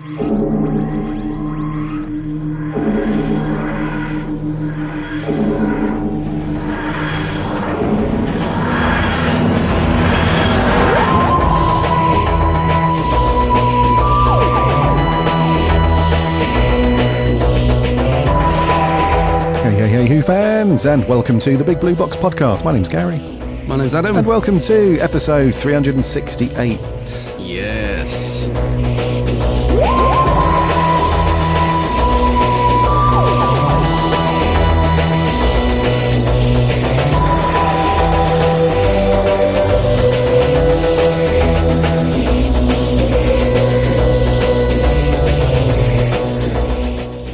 Hey Who fans, and welcome to the Big Blue Box podcast. My name's Gary. My name's Adam. And welcome to episode 368. Yes.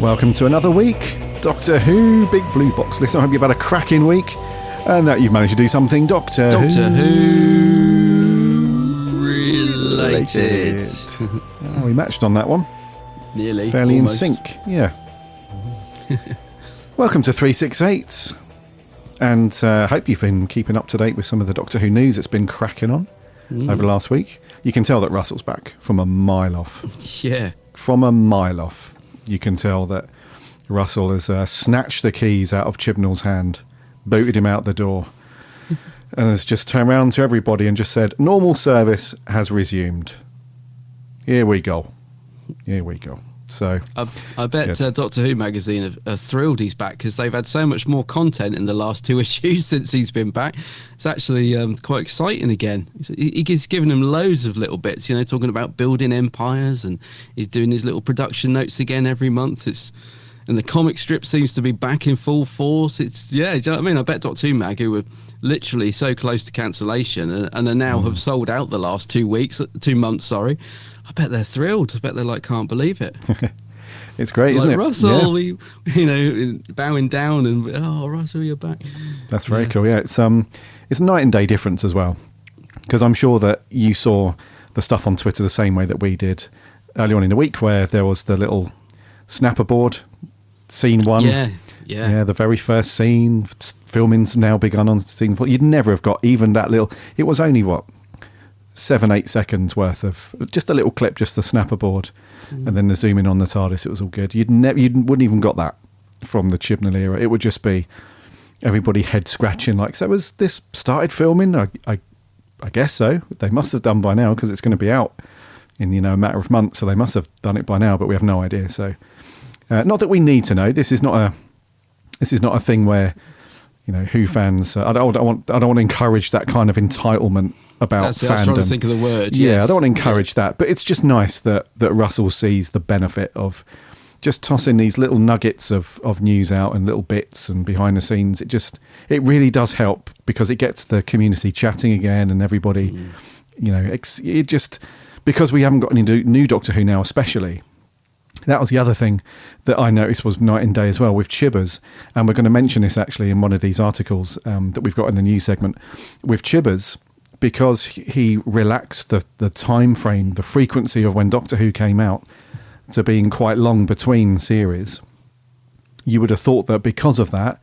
Welcome to another week. Doctor Who, Big Blue Box. Listen, I hope you've had a cracking week and that you've managed to do something Doctor Who related. Oh, we matched on that one. Nearly. Fairly almost. in sync, yeah. Welcome to 368. And I hope you've been keeping up to date with some of the Doctor Who news that's been cracking on over the last week. You can tell that Russell's back from a mile off. Yeah. From a mile off. You can tell that Russell has snatched the keys out of Chibnall's hand, booted him out the door, and has just turned around to everybody and just said, normal service has resumed. Here we go. Here we go. So I bet Doctor Who magazine are thrilled he's back, because they've had so much more content in the last two issues since he's been back. It's actually quite exciting again. He's given them loads of little bits, talking about building empires, and he's doing his little production notes again every month. And the comic strip seems to be back in full force. Do you know what I mean? I bet Doctor Who Mag, who were literally so close to cancellation and are now have sold out the last 2 months, I bet they're thrilled. I bet they're like, can't believe it. It's great, isn't it? Russell, bowing down and, oh, Russell, you're back. That's very cool, yeah. It's a night and day difference as well. Because I'm sure that you saw the stuff on Twitter the same way that we did early on in the week, where there was the little snapper board, scene 1. Yeah, the very first scene. Filming's now begun on scene 4. You'd never have got even that little. It was only 7-8 seconds worth of just a little clip, just the snapper board, and then the zoom in on the TARDIS. It was all good. You wouldn't even got that from the Chibnall era. It would just be everybody head scratching like, so was this started filming? I guess so. They must have done by now, because it's going to be out in a matter of months, so they must have done it by now, but we have no idea. So not that we need to know. This is not a thing where Who fans. I don't want to encourage that kind of entitlement about fandom. I was trying to think of the word. Yeah, yes. I don't want to encourage that, but it's just nice that Russell sees the benefit of just tossing these little nuggets of news out and little bits and behind the scenes. It really does help, because it gets the community chatting again, and everybody, it just, because we haven't got any new Doctor Who now, especially. That was the other thing that I noticed was night and day as well with Chibbers. And we're going to mention this actually in one of these articles that we've got in the news segment with Chibbers, because he relaxed the time frame, the frequency of when Doctor Who came out to being quite long between series. You would have thought that because of that,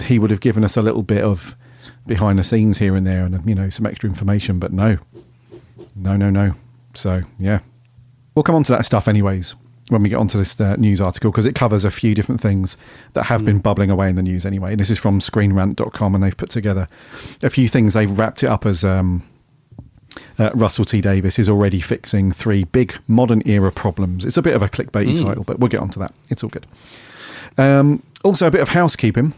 he would have given us a little bit of behind the scenes here and there and, some extra information, but no. So, yeah. We'll come on to that stuff anyways when we get onto this news article, because it covers a few different things that have been bubbling away in the news anyway. And this is from screenrant.com, and they've put together a few things. They've wrapped it up as Russell T Davies is already fixing 3 big modern era problems. It's a bit of a clickbaity title, but we'll get onto that. It's all good. Also, a bit of housekeeping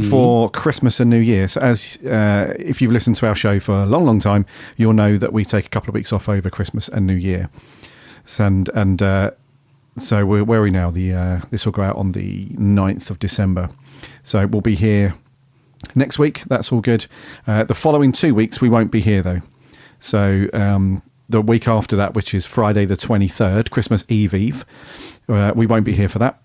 for Christmas and New Year. So as if you've listened to our show for a long, long time, you'll know that we take a couple of weeks off over Christmas and New Year. So where are we now? This will go out on the 9th of December. So we'll be here next week. That's all good. The following 2 weeks, we won't be here, though. So the week after that, which is Friday the 23rd, Christmas Eve, we won't be here for that,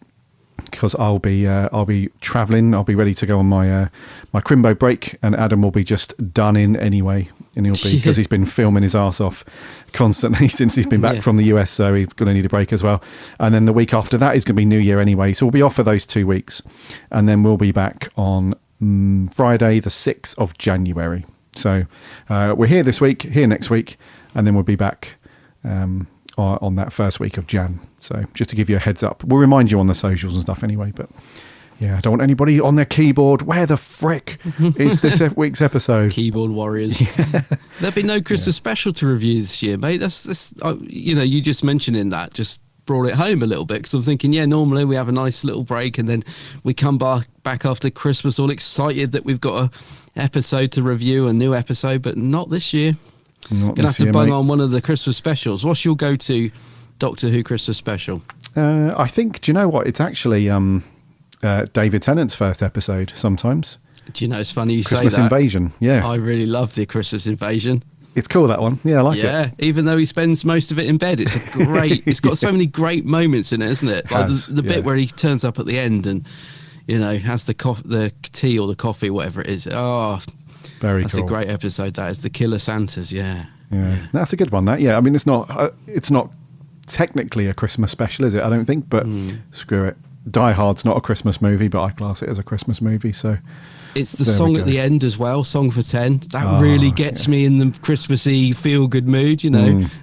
because I'll be travelling. I'll be ready to go on my Crimbo break, and Adam will be just done in anyway. And he'll be, because he's been filming his arse off constantly since he's been back from the US, so he's going to need a break as well. And then the week after that is going to be New Year anyway, so we'll be off for those 2 weeks, and then we'll be back on Friday the 6th of January. So we're here this week, here next week, and then we'll be back on that first week of Jan. So just to give you a heads up, we'll remind you on the socials and stuff anyway. But yeah, I don't want anybody on their keyboard. Where the frick is this week's episode? Keyboard warriors. There'll be no Christmas special to review this year, mate. That's you just mentioning that just brought it home a little bit, because I'm thinking, normally we have a nice little break and then we come back after Christmas all excited that we've got a episode to review, a new episode, but not this year. Gonna have to bung on one of the Christmas specials. What's your go-to Doctor Who Christmas special? I think, do you know what? It's actually David Tennant's first episode sometimes. Do you know, it's funny you say that. Christmas Invasion, yeah. I really love the Christmas Invasion. It's cool, that one. Yeah, I like it. Yeah, even though he spends most of it in bed. It's a great, it's got so many great moments in it, isn't it? Like the bit where he turns up at the end and, has the tea or the coffee, whatever it is. Oh, that's cool. A great episode. That is the Killer Santas. Yeah. That's a good one. That I mean, it's not technically a Christmas special, is it? I don't think, but screw it. Die Hard's not a Christmas movie, but I class it as a Christmas movie. So it's the song at the end as well, Song for 10. That really gets me in the Christmassy feel good mood.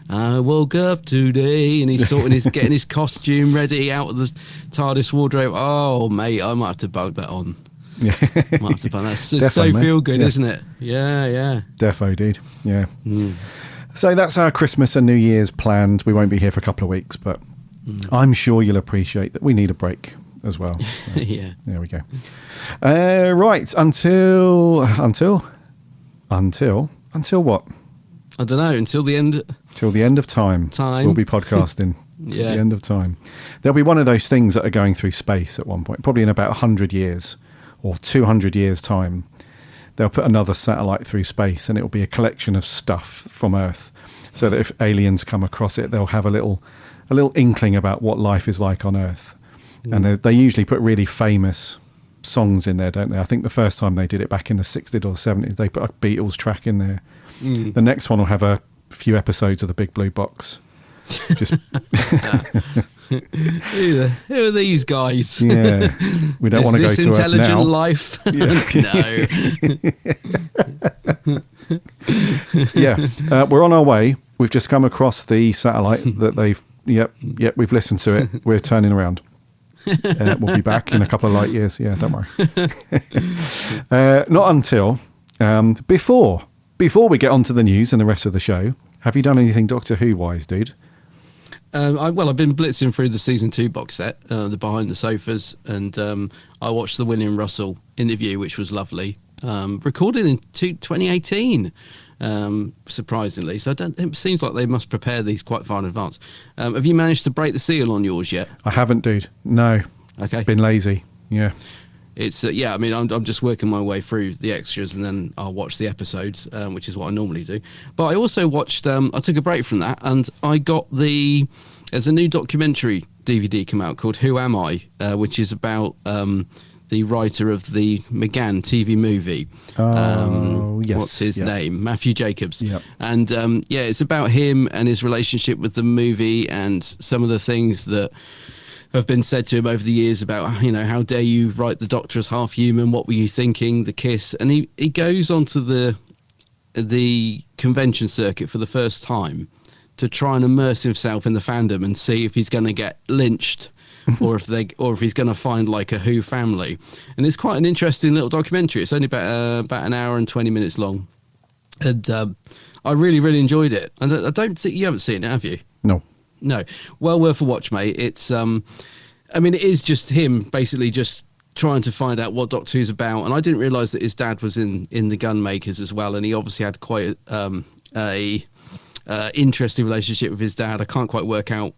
I woke up today, and he's getting his costume ready out of the TARDIS wardrobe. Oh, mate, I might have to bug that on. Yeah, that's so feel good, isn't it? Yeah. Defo, dude. Yeah. So that's our Christmas and New Year's planned. We won't be here for a couple of weeks, but I'm sure you'll appreciate that we need a break as well. So, yeah. There we go. Right. Until what? I don't know. Until the end. Till the end of time. We'll be podcasting. Till the end of time. There'll be one of those things that are going through space at one point, probably in about 100 years. Or 200 years' time, they'll put another satellite through space, and it'll be a collection of stuff from Earth, so that if aliens come across it, they'll have a little inkling about what life is like on Earth. And they usually put really famous songs in there, don't they? I think the first time they did it back in the 60s or 70s, they put a Beatles track in there. The next one will have a few episodes of the Big Blue Box. Just who are these guys? Yeah, we don't want to go to intelligent Earth now. Life. No. We're on our way. We've just come across the satellite that they've. Yep. We've listened to it. We're turning around. We'll be back in a couple of light years. Yeah, don't worry. Not until before we get on to the news and the rest of the show. Have you done anything Doctor Who wise, dude? I've been blitzing through the season 2 box set, the Behind the Sofas, and I watched the William Russell interview, which was lovely. Recorded in 2018, surprisingly. So it seems like they must prepare these quite far in advance. Have you managed to break the seal on yours yet? I haven't, dude. No. Okay. Been lazy. Yeah. It's I mean, I'm just working my way through the extras, and then I'll watch the episodes, which is what I normally do. But I also watched. I took a break from that, and I got there's a new documentary DVD come out called "Who Am I," which is about the writer of the McGann TV movie. Yes. What's his name? Matthew Jacobs. Yep. And it's about him and his relationship with the movie, and some of the things that have been said to him over the years about, how dare you write the Doctor as half human? What were you thinking? The kiss. And he goes onto the convention circuit for the first time to try and immerse himself in the fandom and see if he's going to get lynched or if he's going to find like a Who family. And it's quite an interesting little documentary. It's only about an hour and 20 minutes long. And I really, really enjoyed it. And I don't think you haven't seen it, have you? No. Well worth a watch, mate. It's, it is just him basically just trying to find out what Doctor Who's about. And I didn't realise that his dad was in the Gunmakers as well. And he obviously had quite a interesting relationship with his dad. I can't quite work out,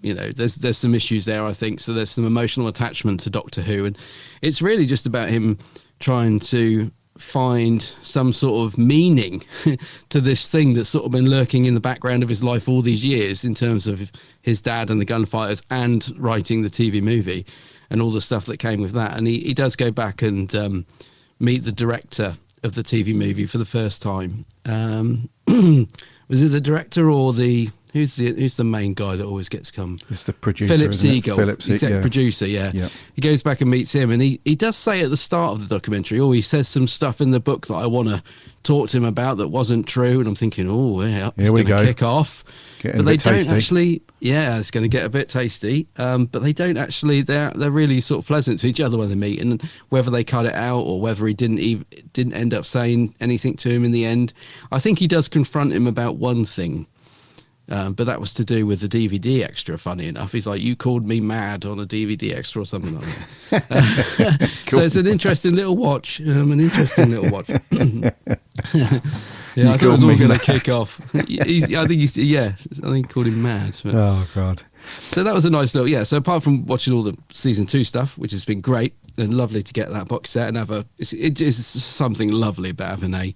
there's some issues there, I think. So there's some emotional attachment to Doctor Who. And it's really just about him trying to find some sort of meaning to this thing that's sort of been lurking in the background of his life all these years, in terms of his dad and the gunfighters and writing the TV movie and all the stuff that came with that. And he does go back and meet the director of the TV movie for the first time. Was it the director or Who's the main guy that always gets come? It's the producer, Philip isn't it? Siegel, exec producer, yeah. He goes back and meets him, and he does say at the start of the documentary, he says some stuff in the book that I want to talk to him about that wasn't true, and I'm thinking, it's going to kick off. But they don't actually, it's going to get a bit tasty, but they don't actually, they're really sort of pleasant to each other when they meet, and whether they cut it out or whether he didn't end up saying anything to him in the end. I think he does confront him about one thing. But that was to do with the DVD extra, funny enough. He's like, you called me mad on a DVD extra or something like that. Cool. So it's an interesting little watch. I thought it was all going to kick off. I think he called him mad. But. Oh, God. So that was a nice little, So apart from watching all the season 2 stuff, which has been great and lovely to get that box set and have it is something lovely about having a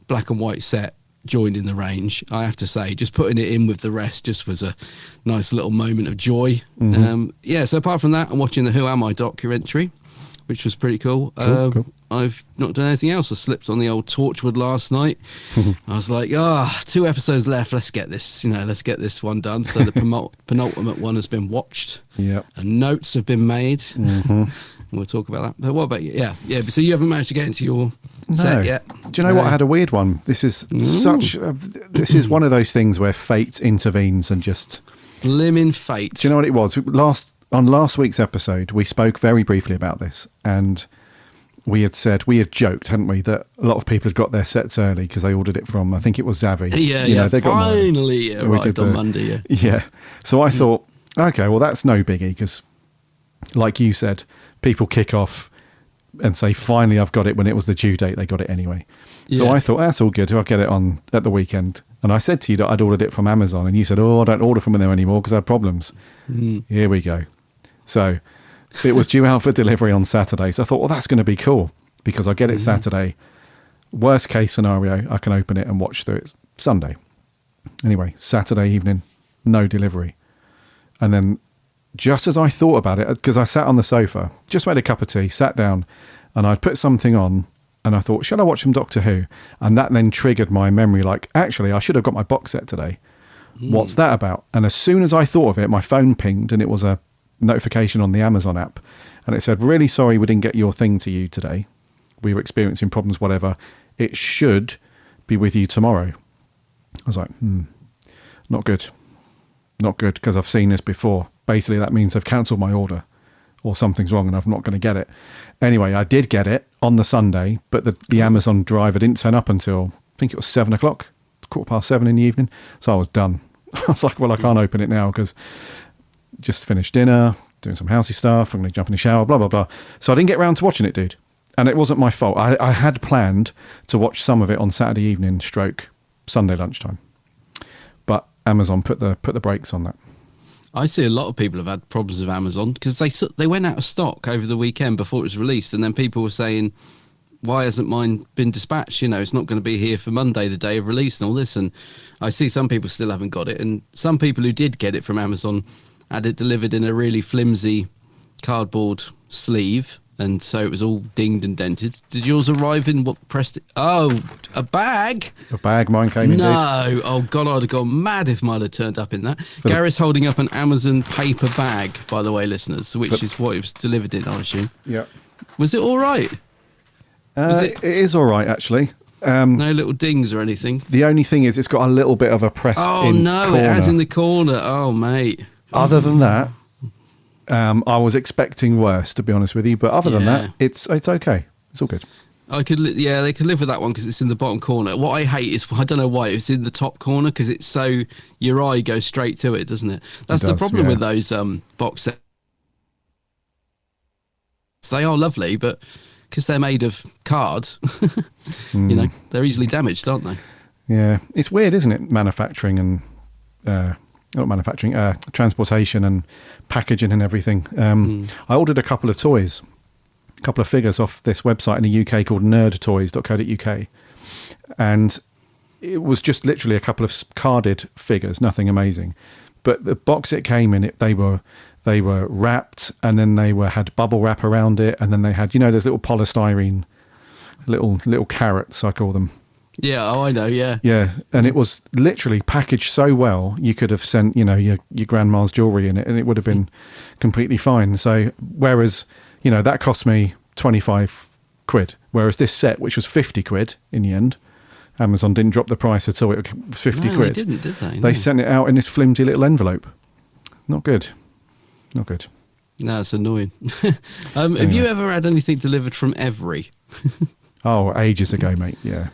black and white set joined in the range. I have to say, just putting it in with the rest just was a nice little moment of joy. So apart from that, I'm watching the Who Am I documentary, which was pretty cool. Cool. I've not done anything else. I slipped on the old Torchwood last night. I was like, 2 episodes left, let's get this one done. So the penultimate one has been watched. And notes have been made. We'll talk about that. But what about you? Yeah. So you haven't managed to get into your set yet? Do you know what? I had a weird one. This is this is one of those things where fate intervenes and just... Blimmin' fate. Do you know what it was? On last week's episode, we spoke very briefly about this, and we had joked, hadn't we, that a lot of people had got their sets early because they ordered it from, I think it was Zavi. They finally arrived on Monday. Yeah. So I thought, okay, well, that's no biggie because, like you said, people kick off and say, finally, I've got it when it was the due date. They got it anyway. So I thought, that's all good. I'll get it on at the weekend. And I said to you that I'd ordered it from Amazon. And you said, I don't order from there anymore because I had problems. Here we go. So it was due out for delivery on Saturday. So I thought, well, that's going to be cool because I get it Saturday. Worst case scenario, I can open it and watch through it Sunday. Anyway, Saturday evening, no delivery. And then just as I thought about it, because I sat on the sofa, just made a cup of tea, sat down, and I'd put something on, and I thought, shall I watch some Doctor Who? And that then triggered my memory, like, actually, I should have got my box set today. What's that about? And as soon as I thought of it, my phone pinged, and it was a notification on the Amazon app, and it said, really sorry we didn't get your thing to you today. We were experiencing problems, whatever. It should be with you tomorrow. I was like, not good. Not good, because I've seen this before. Basically, that means they've cancelled my order or something's wrong and I'm not going to get it. Anyway, I did get it on the Sunday, but the Amazon driver didn't turn up until, I think it was 7 o'clock, 7:15 in the evening. So I was done. I was like, well, I can't open it now because just finished dinner, doing some housey stuff. I'm going to jump in the shower, blah, blah, blah. So I didn't get around to watching it, dude. And it wasn't my fault. I had planned to watch some of it on Saturday evening / Sunday lunchtime. But Amazon put the brakes on that. I see a lot of people have had problems with Amazon because they went out of stock over the weekend before it was released, and then people were saying, why hasn't mine been dispatched? It's not going to be here for Monday, the day of release, and all this. And I see some people still haven't got it, and some people who did get it from Amazon had it delivered in a really flimsy cardboard sleeve, and so it was all dinged and dented. Did yours arrive in what pressed it? Oh, a bag? A bag, mine came in. No. Oh, God, I'd have gone mad if mine had turned up in that. Gary's holding up an Amazon paper bag, by the way, listeners, which is what it was delivered in, I assume. Yeah. Was it all right? It is all right, actually. No little dings or anything? The only thing is it's got a little bit of a pressed in corner. It has in the corner. Oh, mate. Other than that, I was expecting worse, to be honest with you. But other than that, it's okay. It's all good. They could live with that one because it's in the bottom corner. What I hate is, I don't know why, it's in the top corner because it's so, your eye goes straight to it, doesn't it? That's the problem with those box sets. They are lovely, but because they're made of card, they're easily damaged, aren't they? Yeah. It's weird, isn't it? Manufacturing and... transportation and packaging and everything. I ordered a couple of toys, a couple of figures off this website in the UK called nerdtoys.co.uk, and it was just literally a couple of carded figures, nothing amazing. But the box it came in, they were wrapped, and then they had bubble wrap around it, and then they had those little polystyrene little carrots, I call them. Yeah, oh, I know, yeah. Yeah, and it was literally packaged so well, you could have sent, your grandma's jewellery in it and it would have been completely fine. So, whereas, that cost me 25 quid, whereas this set, which was 50 quid in the end, Amazon didn't drop the price at all, it was 50 quid. They didn't, did they? They sent it out in this flimsy little envelope. Not good. Not good. No, it's annoying. Have you ever had anything delivered from Every? Oh, ages ago, mate, yeah.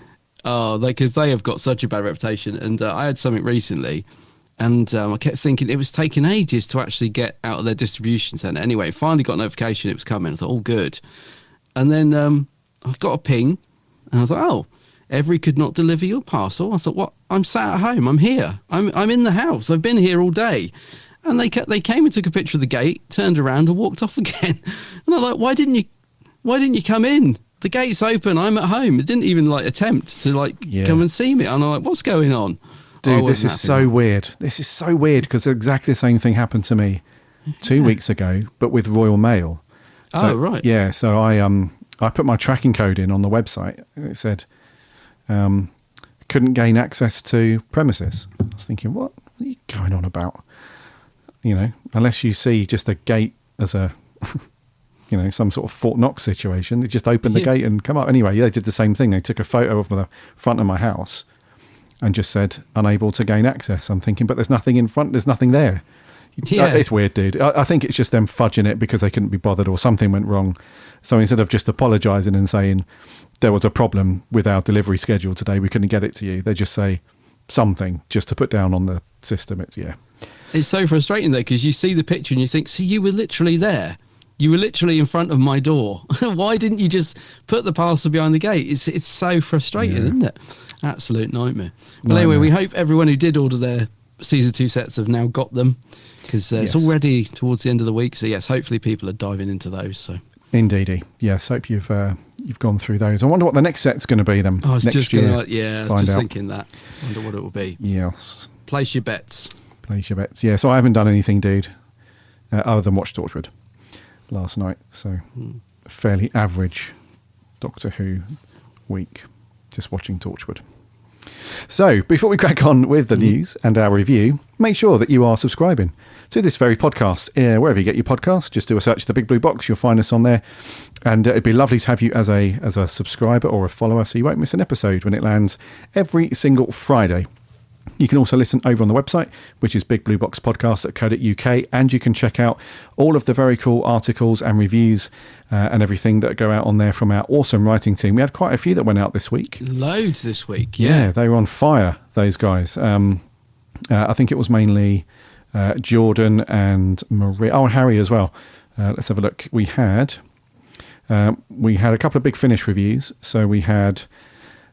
Oh, because they have got such a bad reputation. And I had something recently, and I kept thinking it was taking ages to actually get out of their distribution centre. Anyway, finally got notification it was coming. I thought, oh, good. And then I got a ping, and I was like, oh, Every could not deliver your parcel. I thought, what? I'm sat at home. I'm here. I'm in the house. I've been here all day. And they came and took a picture of the gate, turned around and walked off again. And I'm like, why didn't you come in? The gate's open. I'm at home. It didn't even attempt to come and see me. And I'm like, what's going on? Dude, this is so weird. This is so weird because exactly the same thing happened to me 2 weeks ago, but with Royal Mail. So, oh, right. Yeah. So I put my tracking code in on the website and it said, couldn't gain access to premises. I was thinking, what are you going on about? Unless you see just a gate as a, some sort of Fort Knox situation, they just open the gate and come up. Anyway, they did the same thing. They took a photo of the front of my house and just said, unable to gain access. I'm thinking, but there's nothing in front. There's nothing there. Yeah. It's weird, dude. I think it's just them fudging it because they couldn't be bothered or something went wrong. So instead of just apologising and saying there was a problem with our delivery schedule today, we couldn't get it to you, they just say something just to put down on the system. It's so frustrating though, because you see the picture and you think, so you were literally there. You were literally in front of my door. Why didn't you just put the parcel behind the gate? It's so frustrating, isn't it? Absolute nightmare. Well, anyway, we hope everyone who did order their season 2 sets have now got them, because it's already towards the end of the week. So yes, hopefully people are diving into those. So indeedy, yes. Hope you've gone through those. I wonder what the next set's going to be then. I was next just year. I was just thinking that. I wonder what it will be. Yes. Place your bets. Yeah, so I haven't done anything, dude, other than watch Torchwood last night. So a fairly average Doctor Who week, just watching Torchwood. So before we crack on with the news and our review, make sure that you are subscribing to this very podcast, wherever you get your podcasts. Just do a search, The Big Blue Box, you'll find us on there. And it'd be lovely to have you as a subscriber or a follower, so you won't miss an episode when it lands every single Friday. You can also listen over on the website, which is bigblueboxpodcast.co.uk, and you can check out all of the very cool articles and reviews and everything that go out on there from our awesome writing team. We had quite a few that went out this week. Loads this week, yeah. They were on fire, those guys. I think it was mainly Jordan and Maria. Oh, and Harry as well. Let's have a look. We had a couple of Big Finish reviews. So we had,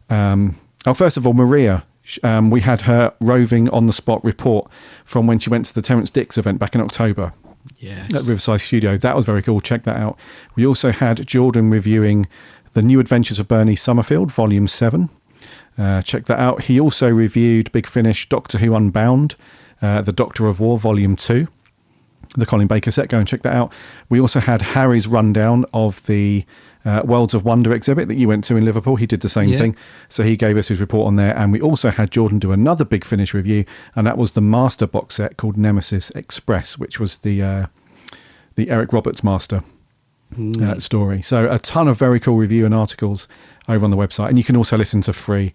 first of all, Maria. We had her roving on the spot report from when she went to the Terence Dicks event back in October. Yes. At Riverside Studio. That was very cool. Check that out. We also had Jordan reviewing The New Adventures of Bernie Summerfield, Volume 7. Check that out. He also reviewed Big Finish Doctor Who Unbound, The Doctor of War, Volume 2. The Colin Baker set. Go and check that out. We also had Harry's rundown of the Worlds of Wonder exhibit that you went to in Liverpool. He did the same thing. So he gave us his report on there. And we also had Jordan do another Big Finish review, and that was the Master box set called Nemesis Express, which was the Eric Roberts Master story. So a ton of very cool review and articles over on the website. And you can also listen for free,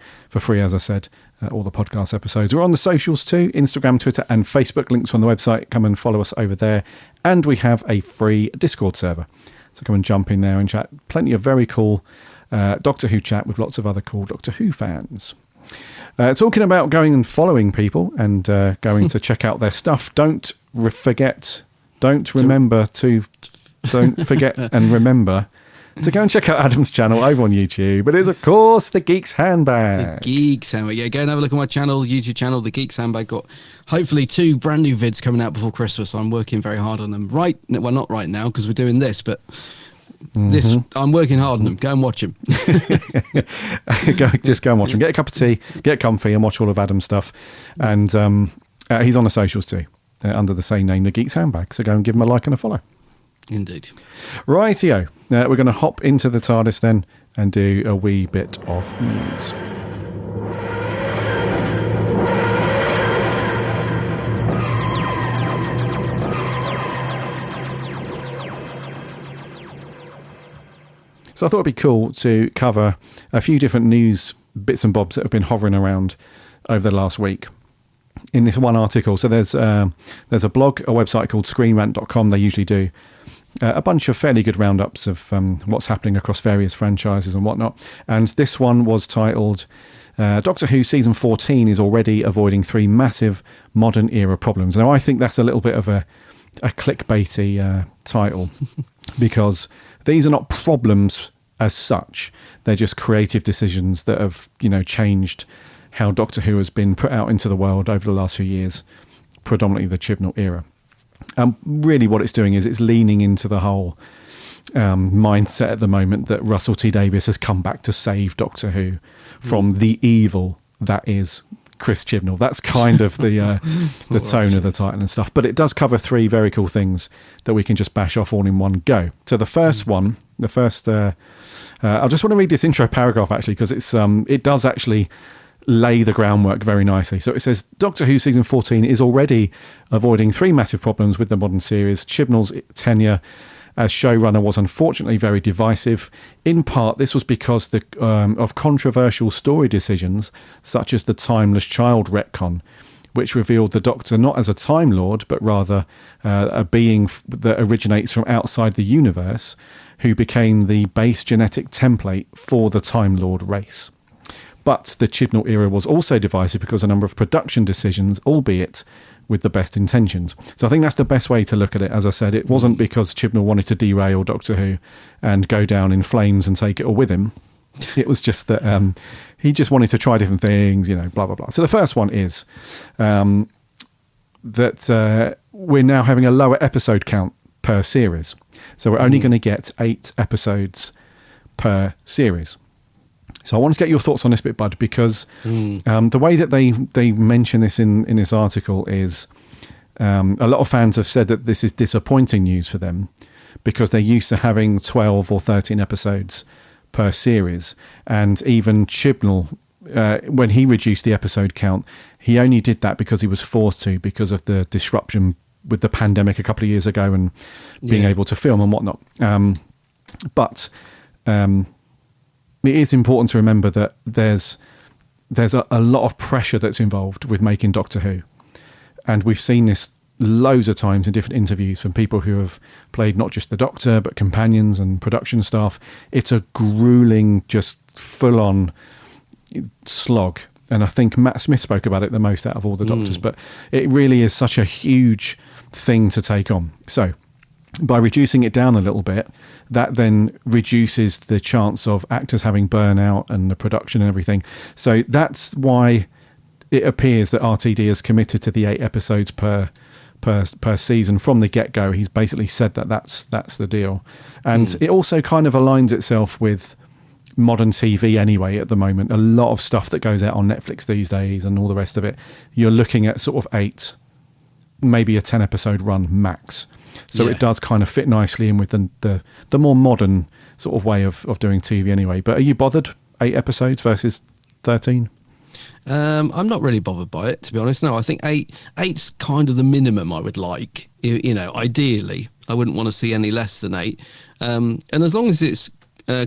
as I said, all the podcast episodes. We're on the socials too, Instagram, Twitter and Facebook. Links on the website. Come and follow us over there. And we have a free Discord server. So come and jump in there and chat. Plenty of very cool Doctor Who chat with lots of other cool Doctor Who fans. Talking about going and following people and going to check out their stuff. Don't forget and remember to go and check out Adam's channel over on YouTube. It is, of course, The Geek's Handbag. The Geek's Handbag. Yeah, go and have a look at my channel, YouTube channel, The Geek's Handbag. Got hopefully 2 brand new vids coming out before Christmas. I'm working very hard on them. Not right now because we're doing this, but I'm working hard on them. Go and watch them. Just go and watch them. Get a cup of tea, get comfy and watch all of Adam's stuff. And he's on the socials too, under the same name, The Geek's Handbag. So go and give him a like and a follow. Indeed. Rightio. We're going to hop into the TARDIS then and do a wee bit of news. So I thought it'd be cool to cover a few different news bits and bobs that have been hovering around over the last week in this one article. So there's a blog, a website called screenrant.com. They usually do a bunch of fairly good roundups of what's happening across various franchises and whatnot. And this one was titled Doctor Who Season 14 is already avoiding 3 massive modern era problems. Now, I think that's a little bit of a clickbaity title because these are not problems as such. They're just creative decisions that have, changed how Doctor Who has been put out into the world over the last few years, predominantly the Chibnall era. Really what it's doing is it's leaning into the whole mindset at the moment that Russell T Davies has come back to save Doctor Who from the evil that is Chris Chibnall. That's kind of the tone of the title and stuff. But it does cover 3 very cool things that we can just bash off all in one go. So the first one, I just want to read this intro paragraph actually because it does actually lay the groundwork very nicely. So it says, Doctor Who Season 14 is already avoiding 3 massive problems with the modern series. Chibnall's tenure as showrunner was unfortunately very divisive. In part, this was because of controversial story decisions, such as the Timeless Child retcon, which revealed the Doctor not as a Time Lord, but rather a being that originates from outside the universe, who became the base genetic template for the Time Lord race. But the Chibnall era was also divisive because a number of production decisions, albeit with the best intentions. So I think that's the best way to look at it. As I said, it wasn't because Chibnall wanted to derail Doctor Who and go down in flames and take it all with him. It was just that he just wanted to try different things, blah, blah, blah. So the first one is that we're now having a lower episode count per series. So we're only going to get 8 episodes per series. So I want to get your thoughts on this bit, Bud, because the way that they mention this in this article is a lot of fans have said that this is disappointing news for them because they're used to having 12 or 13 episodes per series. And even Chibnall, when he reduced the episode count, he only did that because he was forced to because of the disruption with the pandemic a couple of years ago and being able to film and whatnot. But it is important to remember that there's a lot of pressure that's involved with making Doctor Who. And we've seen this loads of times in different interviews from people who have played not just the Doctor, but companions and production staff. It's a grueling, just full-on slog. And I think Matt Smith spoke about it the most out of all the Doctors. But it really is such a huge thing to take on. So by reducing it down a little bit, that then reduces the chance of actors having burnout and the production and everything. So that's why it appears that RTD is committed to the 8 episodes per season from the get-go. He's basically said that that's the deal. And it also kind of aligns itself with modern TV anyway at the moment. A lot of stuff that goes out on Netflix these days and all the rest of it, you're looking at sort of 8, maybe a 10 episode run max. So it does kind of fit nicely in with the more modern sort of way of doing TV anyway. But are you bothered? 8 episodes versus 13? I'm not really bothered by it, to be honest. No, I think 8's kind of the minimum I would like. Ideally, I wouldn't want to see any less than 8. And as long as it's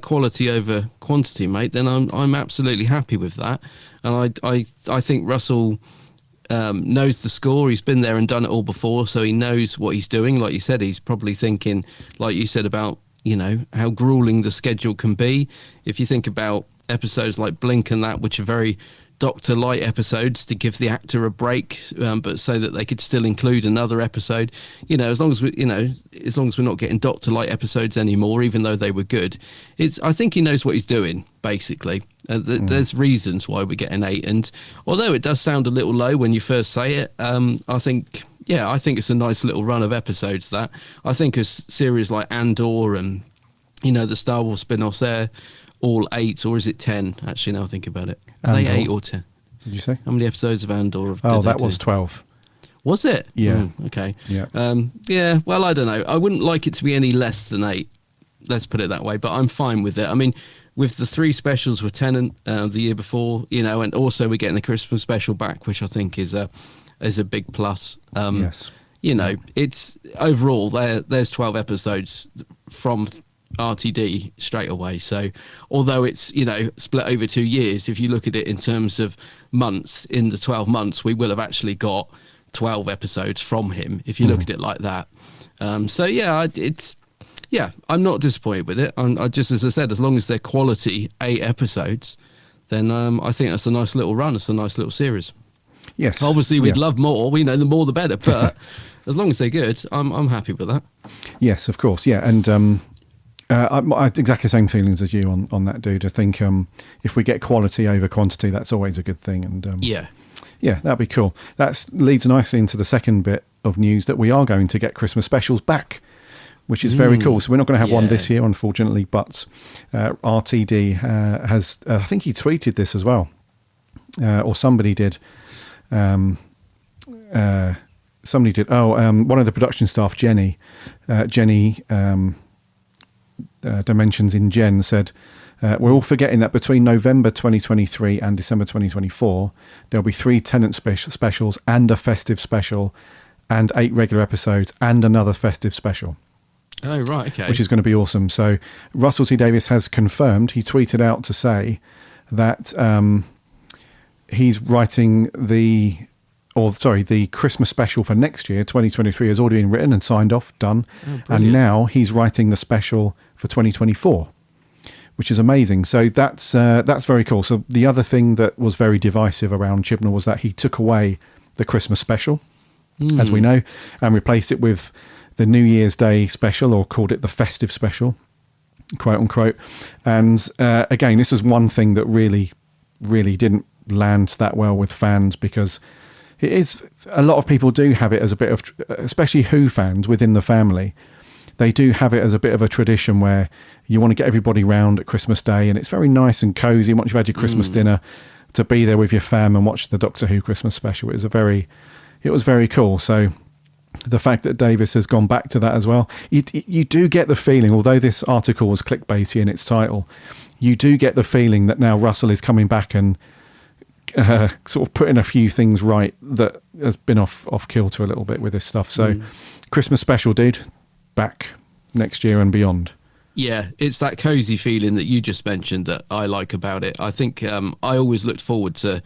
quality over quantity, mate, then I'm absolutely happy with that. And I think Russell knows the score. He's been there and done it all before, so he knows what he's doing. Like you said, he's probably thinking, like you said, about how grueling the schedule can be. If you think about episodes like Blink and that, which are very Doctor light episodes to give the actor a break, but so that they could still include another episode. As long as we're not getting Doctor light episodes anymore, even though they were good, I think he knows what he's doing. Basically, there's reasons why we're getting 8, and although it does sound a little low when you first say it, I think it's a nice little run of episodes. That I think a series like Andor and the Star Wars spin-offs, they're all 8, or is it 10? Actually, now I think about it. Are they 8 or 10? Did you say? How many episodes of Andor? That was 12. Was it? Yeah. Okay. Yeah. Well, I don't know. I wouldn't like it to be any less than 8. Let's put it that way. But I'm fine with it. I mean, with the 3 specials with Tennant the year before, and also we're getting the Christmas special back, which I think is a big plus. Yes. It's overall there's 12 episodes from RTD straight away. So although it's, you know, split over 2 years, if you look at it in terms of months, in the 12 months, we will have actually got 12 episodes from him, if you look at it like that. So yeah, I'm not disappointed with it. I just, as I said, as long as they're quality 8 episodes, then I think that's a nice little run. It's a nice little seris. Yes. Obviously, we'd love more. We know the more the better, but as long as they're good, I'm happy with that. Yes, of course. Yeah, and I exactly the same feelings as you on that, dude. I think if we get quality over quantity, that's always a good thing. And yeah, that'd be cool. That leads nicely into the second bit of news, that we are going to get Christmas specials back, which is very cool. So we're not going to have one this year, unfortunately, but RTD has, I think he tweeted this as well, or somebody did. Somebody did. One of the production staff, Jenny Dimensions in Gen, said, we're all forgetting that between November 2023 and December 2024, there'll be 3 Tenant specials and a festive special and 8 regular episodes and another festive special. Oh, right, okay. Which is going to be awesome. So Russell T Davies has confirmed, he tweeted out to say that he's writing the Christmas special for next year, 2023, has already been written and signed off, done. Oh, and now he's writing the special for 2024, which is amazing. So that's very cool. So the other thing that was very divisive around Chibnall was that he took away the Christmas special, as we know, and replaced it with the New Year's Day special, or called it the festive special, quote unquote. And again, this was one thing that really, really didn't land that well with fans, because it is, a lot of people do have it as a bit of, especially Who fans within the family, they do have it as a bit of a tradition where you want to get everybody round at Christmas Day, and it's very nice and cozy once you've had your Christmas dinner to be there with your fam and watch the Doctor Who Christmas special. It was very cool. So the fact that Davis has gone back to that as well, you do get the feeling, although this article was clickbaity in its title, you do get the feeling that now Russell is coming back and sort of putting a few things right that has been off kilter a little bit with this stuff. So Christmas special, dude, back next year and beyond. Yeah, it's that cozy feeling that you just mentioned that I like about it. I think I always looked forward to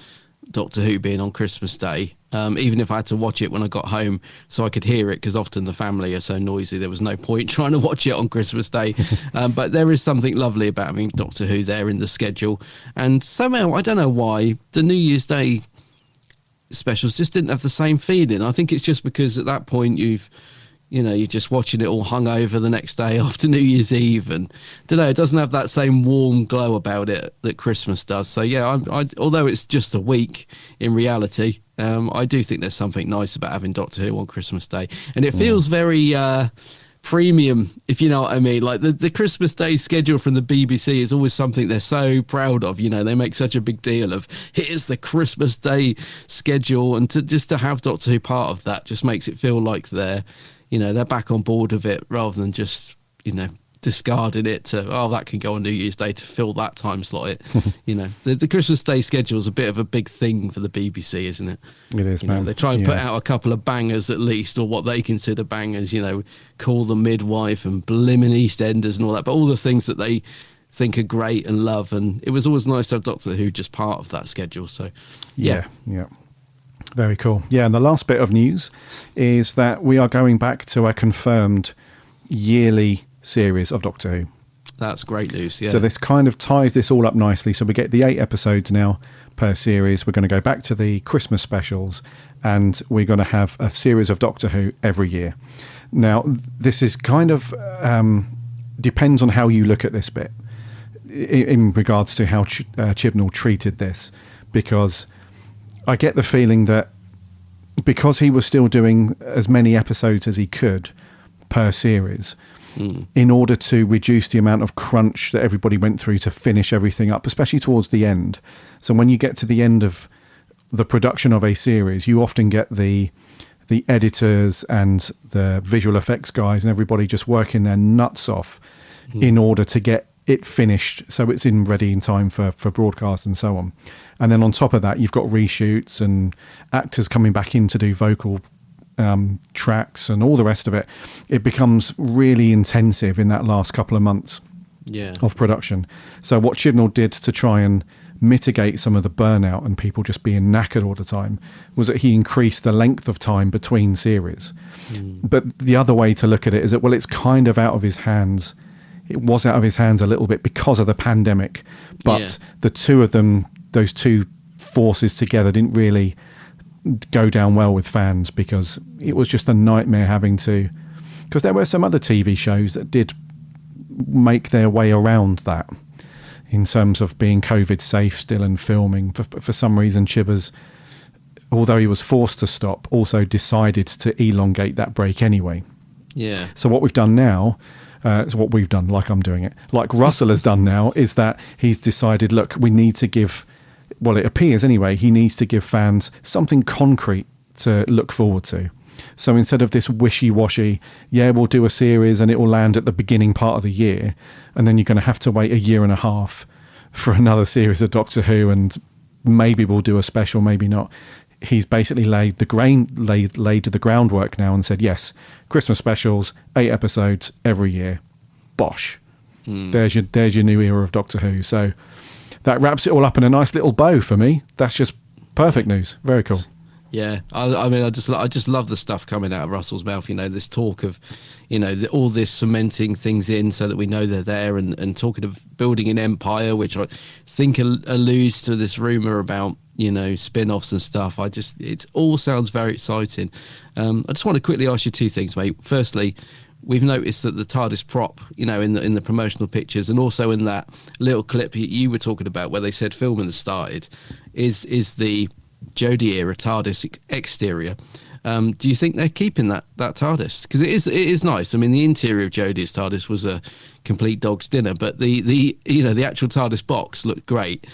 Doctor Who being on Christmas Day, even if I had to watch it when I got home so I could hear it, because often the family are so noisy there was no point trying to watch it on Christmas Day. But there is something lovely about having Doctor Who there in the schedule, and somehow, I don't know why, the New Year's Day specials just didn't have the same feeling. I think it's just because at that point you're just watching it all hungover the next day after New Year's Eve, and I don't know, it doesn't have that same warm glow about it that Christmas does. So yeah, although it's just a week in reality, I do think there's something nice about having Doctor Who on Christmas Day, and it feels very premium, if you know what I mean. Like the Christmas Day schedule from the BBC is always something they're so proud of. You know, they make such a big deal of, here's the Christmas Day schedule, and to have Doctor Who part of that just makes it feel like they're back on board with it, rather than just, discarding it to, that can go on New Year's Day to fill that time slot. The Christmas Day schedule is a bit of a big thing for the BBC, isn't it? It is, man. They try and put out a couple of bangers at least, or what they consider bangers, Call the Midwife and Blimmin' EastEnders and all that, but all the things that they think are great and love, and it was always nice to have Doctor Who just part of that schedule. So yeah. Very cool. Yeah, and the last bit of news is that we are going back to a confirmed yearly series of Doctor Who. That's great news, yeah. So this kind of ties this all up nicely. So we get the 8 episodes now per series. We're going to go back to the Christmas specials, and we're going to have a series of Doctor Who every year. Now, this is kind of depends on how you look at this bit in regards to how Chibnall treated this, because I get the feeling that because he was still doing as many episodes as he could per series, in order to reduce the amount of crunch that everybody went through to finish everything up, especially towards the end. So when you get to the end of the production of a series, you often get the editors and the visual effects guys and everybody just working their nuts off in order to get it finished so it's ready in time for broadcast and so on. And then on top of that, you've got reshoots and actors coming back in to do vocal tracks and all the rest of it. It becomes really intensive in that last couple of months of production. So what Chibnall did to try and mitigate some of the burnout and people just being knackered all the time was that he increased the length of time between series. But the other way to look at it is that, well, it's kind of out of his hands. It was out of his hands a little bit because of the pandemic, but the two of them, those two forces together, didn't really go down well with fans because it was just a nightmare having to, because there were some other TV shows that did make their way around that in terms of being COVID safe still and filming. For some reason, Chibbers, although he was forced to stop, also decided to elongate that break anyway. Yeah. So what we've done now, so what we've done, like I'm doing it, like Russell has done now, is that he's decided, look, we need to give, well, it appears anyway, he needs to give fans something concrete to look forward to. So instead of this wishy-washy, we'll do a series and it will land at the beginning part of the year, and then you're going to have to wait a year and a half for another series of Doctor Who, and maybe we'll do a special, maybe not. He's basically laid the groundwork now and said, yes, Christmas specials, 8 episodes every year. Bosh. There's your new era of Doctor Who. So that wraps it all up in a nice little bow for me. That's just perfect news. Very cool. Yeah, I mean, I just love the stuff coming out of Russell's mouth. You know, this talk of, you know, all this cementing things in so that we know they're there, and talking of building an empire, which I think alludes to this rumor about, you know, spin-offs and stuff. It all sounds very exciting. I just want to quickly ask you two things, mate. Firstly, we've noticed that the TARDIS prop, you know, in the promotional pictures, and also in that little clip you were talking about where they said filming has started, is the Jodie era TARDIS exterior. Do you think they're keeping that TARDIS? Because it is nice. I mean, the interior of Jodie's TARDIS was a complete dog's dinner, but the actual TARDIS box looked great,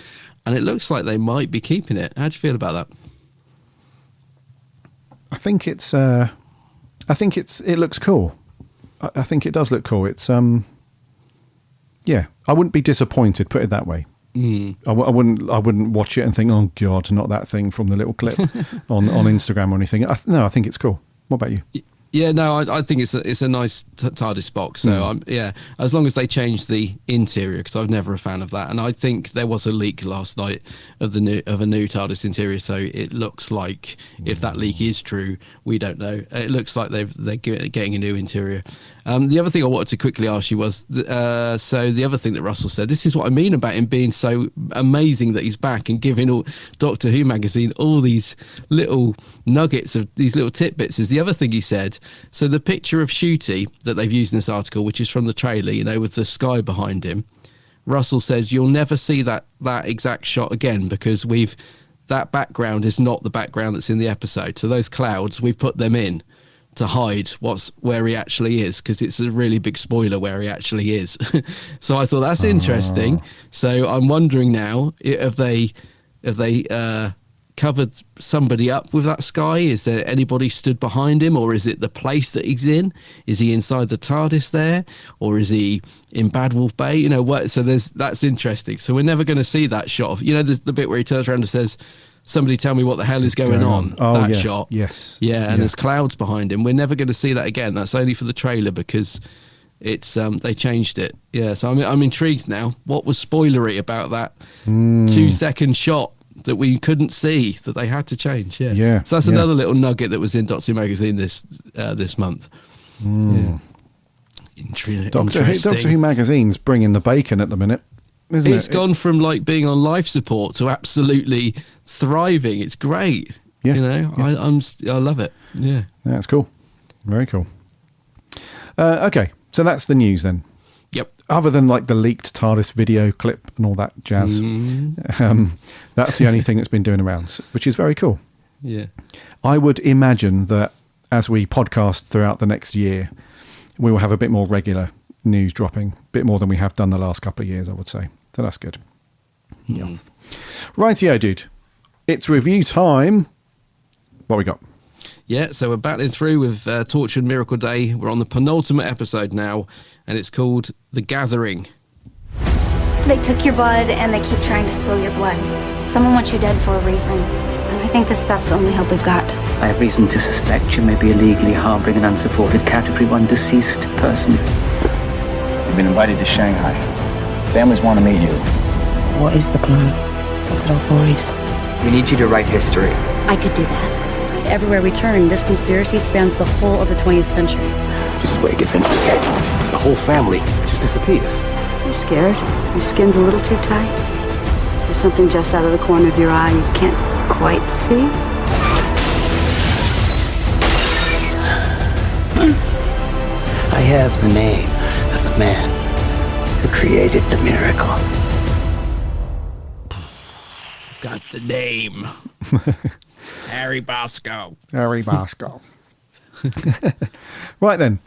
and it looks like they might be keeping it. How do you feel about that? I think it looks cool. I think it does look cool. It's I wouldn't be disappointed, put it that way. I wouldn't watch it and think, oh God, not that thing from the little clip on Instagram or anything. I think it's cool. What about you? Yeah, no, I think it's a nice TARDIS box. So as long as they change the interior, because I'm never a fan of that. And I think there was a leak last night of a new TARDIS interior. So it looks like, if that leak is true, we don't know. It looks like they're getting a new interior. The other thing I wanted to quickly ask you was, so the other thing that Russell said, this is what I mean about him being so amazing that he's back and giving Doctor Who magazine all these little nuggets of these little tidbits, is the other thing he said. So the picture of Shooty that they've used in this article, which is from the trailer, you know, with the sky behind him, Russell says you'll never see that exact shot again, because that background is not the background that's in the episode. So those clouds, we've put them in to hide where he actually is, because it's a really big spoiler where he actually is. So I thought that's interesting. So I'm wondering now, have they covered somebody up with that sky? Is there anybody stood behind him, or is it the place that he's in? Is he inside the TARDIS there, or is he in Bad Wolf Bay? You know what? So that's interesting. So we're never going to see that shot of, you know, there's the bit where he turns around and says, somebody tell me what the hell is going on. That shot. Yes. Yeah, and there's clouds behind him. We're never going to see that again. That's only for the trailer, because it's they changed it. Yeah, so I'm intrigued now. What was spoilery about that 2-second shot that we couldn't see, that they had to change? Yeah. So that's another little nugget that was in Doctor Who magazine this month. Yeah. Doctor Who magazine's bringing the bacon at the minute. It's gone from like being on life support to absolutely thriving. It's great. Yeah, you know, I love it. Yeah, that's cool. Very cool. Okay, so that's the news then. Yep. Other than like the leaked TARDIS video clip and all that jazz, that's the only thing that's been doing around, which is very cool. Yeah. I would imagine that as we podcast throughout the next year, we will have a bit more regular news dropping, a bit more than we have done the last couple of years, I would say. So that's good. Yes. Rightio, dude. It's review time. What we got? Yeah, so we're battling through with Torchwood Miracle Day. We're on the penultimate episode now, and it's called The Gathering. They took your blood, and they keep trying to spill your blood. Someone wants you dead for a reason. And I think this stuff's the only hope we've got. I have reason to suspect you may be illegally harboring an unsupported Category 1 deceased person. You've been invited to Shanghai. Families want to meet you. What is the plan? What's it all for, Reese? We need you to write history. I could do that. Everywhere we turn, this conspiracy spans the whole of the 20th century. This is where it gets interesting. The whole family just disappears. You scared? Your skin's a little too tight? There's something just out of the corner of your eye you can't quite see? I have the name of the man who created the miracle. Got the name. Harry Bosco. Harry Bosco. Right then.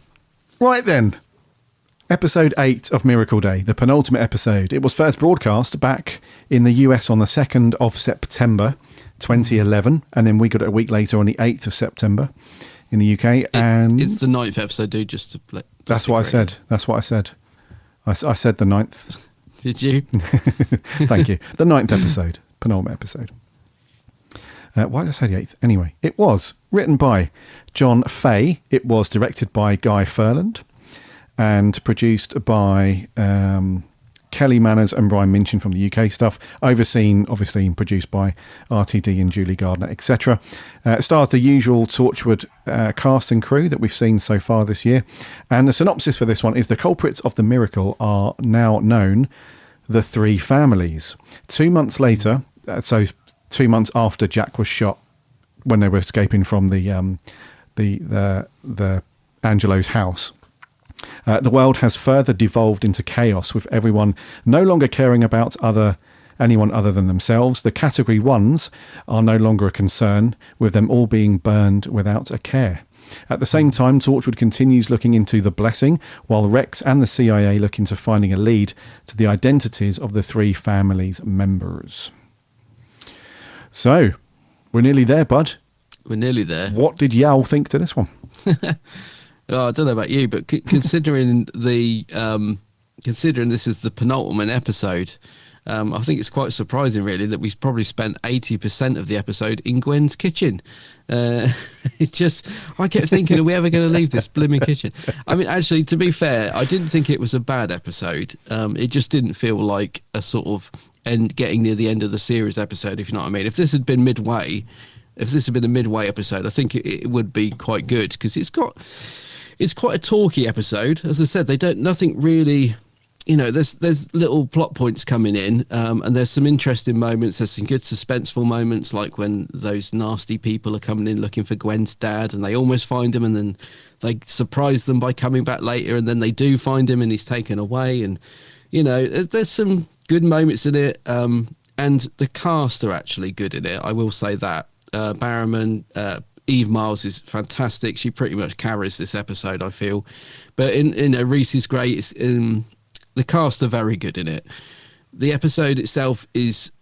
Episode 8 of Miracle Day, the penultimate episode. It was first broadcast back in the US on the 2nd of September 2011, and then we got it a week later on the 8th of September in the UK. And it's the 9th episode, dude, just to play. That's what I said. I said the 9th. Did you? Thank you. The 9th episode, penultimate episode. Why did I say the 8th? Anyway, it was written by John Fay. It was directed by Guy Ferland and produced by Kelly Manners and Brian Minchin from the UK stuff. Overseen, obviously, and produced by RTD and Julie Gardner, etc. It stars the usual Torchwood cast and crew that we've seen so far this year. And the synopsis for this one is: the culprits of the miracle are now known, the three families. 2 months later, so 2 months after Jack was shot when they were escaping from the Angelo's house, the world has further devolved into chaos, with everyone no longer caring about anyone other than themselves. The Category 1s are no longer a concern, with them all being burned without a care. At the same time, Torchwood continues looking into the blessing, while Rex and the CIA look into finding a lead to the identities of the three families' members. So, we're nearly there, bud. We're nearly there. What did y'all think to this one? Oh, I don't know about you, but considering this is the penultimate episode, I think it's quite surprising, really, that we probably spent 80% of the episode in Gwen's kitchen. I kept thinking, are we ever going to leave this blimmin' kitchen? I mean, actually, to be fair, I didn't think it was a bad episode. It just didn't feel like a sort of getting near the end of the series episode, if you know what I mean. If this had been a midway episode, I think it would be quite good, because it's quite a talky episode. As I said, nothing really, there's little plot points coming in, and there's some interesting moments. There's some good suspenseful moments, like when those nasty people are coming in looking for Gwen's dad, and they almost find him, and then they surprise them by coming back later, and then they do find him, and he's taken away. And there's some good moments in it, and the cast are actually good in it. I will say that. Barrowman, Eve Miles is fantastic. She pretty much carries this episode, I feel. But Reese is great. The cast are very good in it. The episode itself is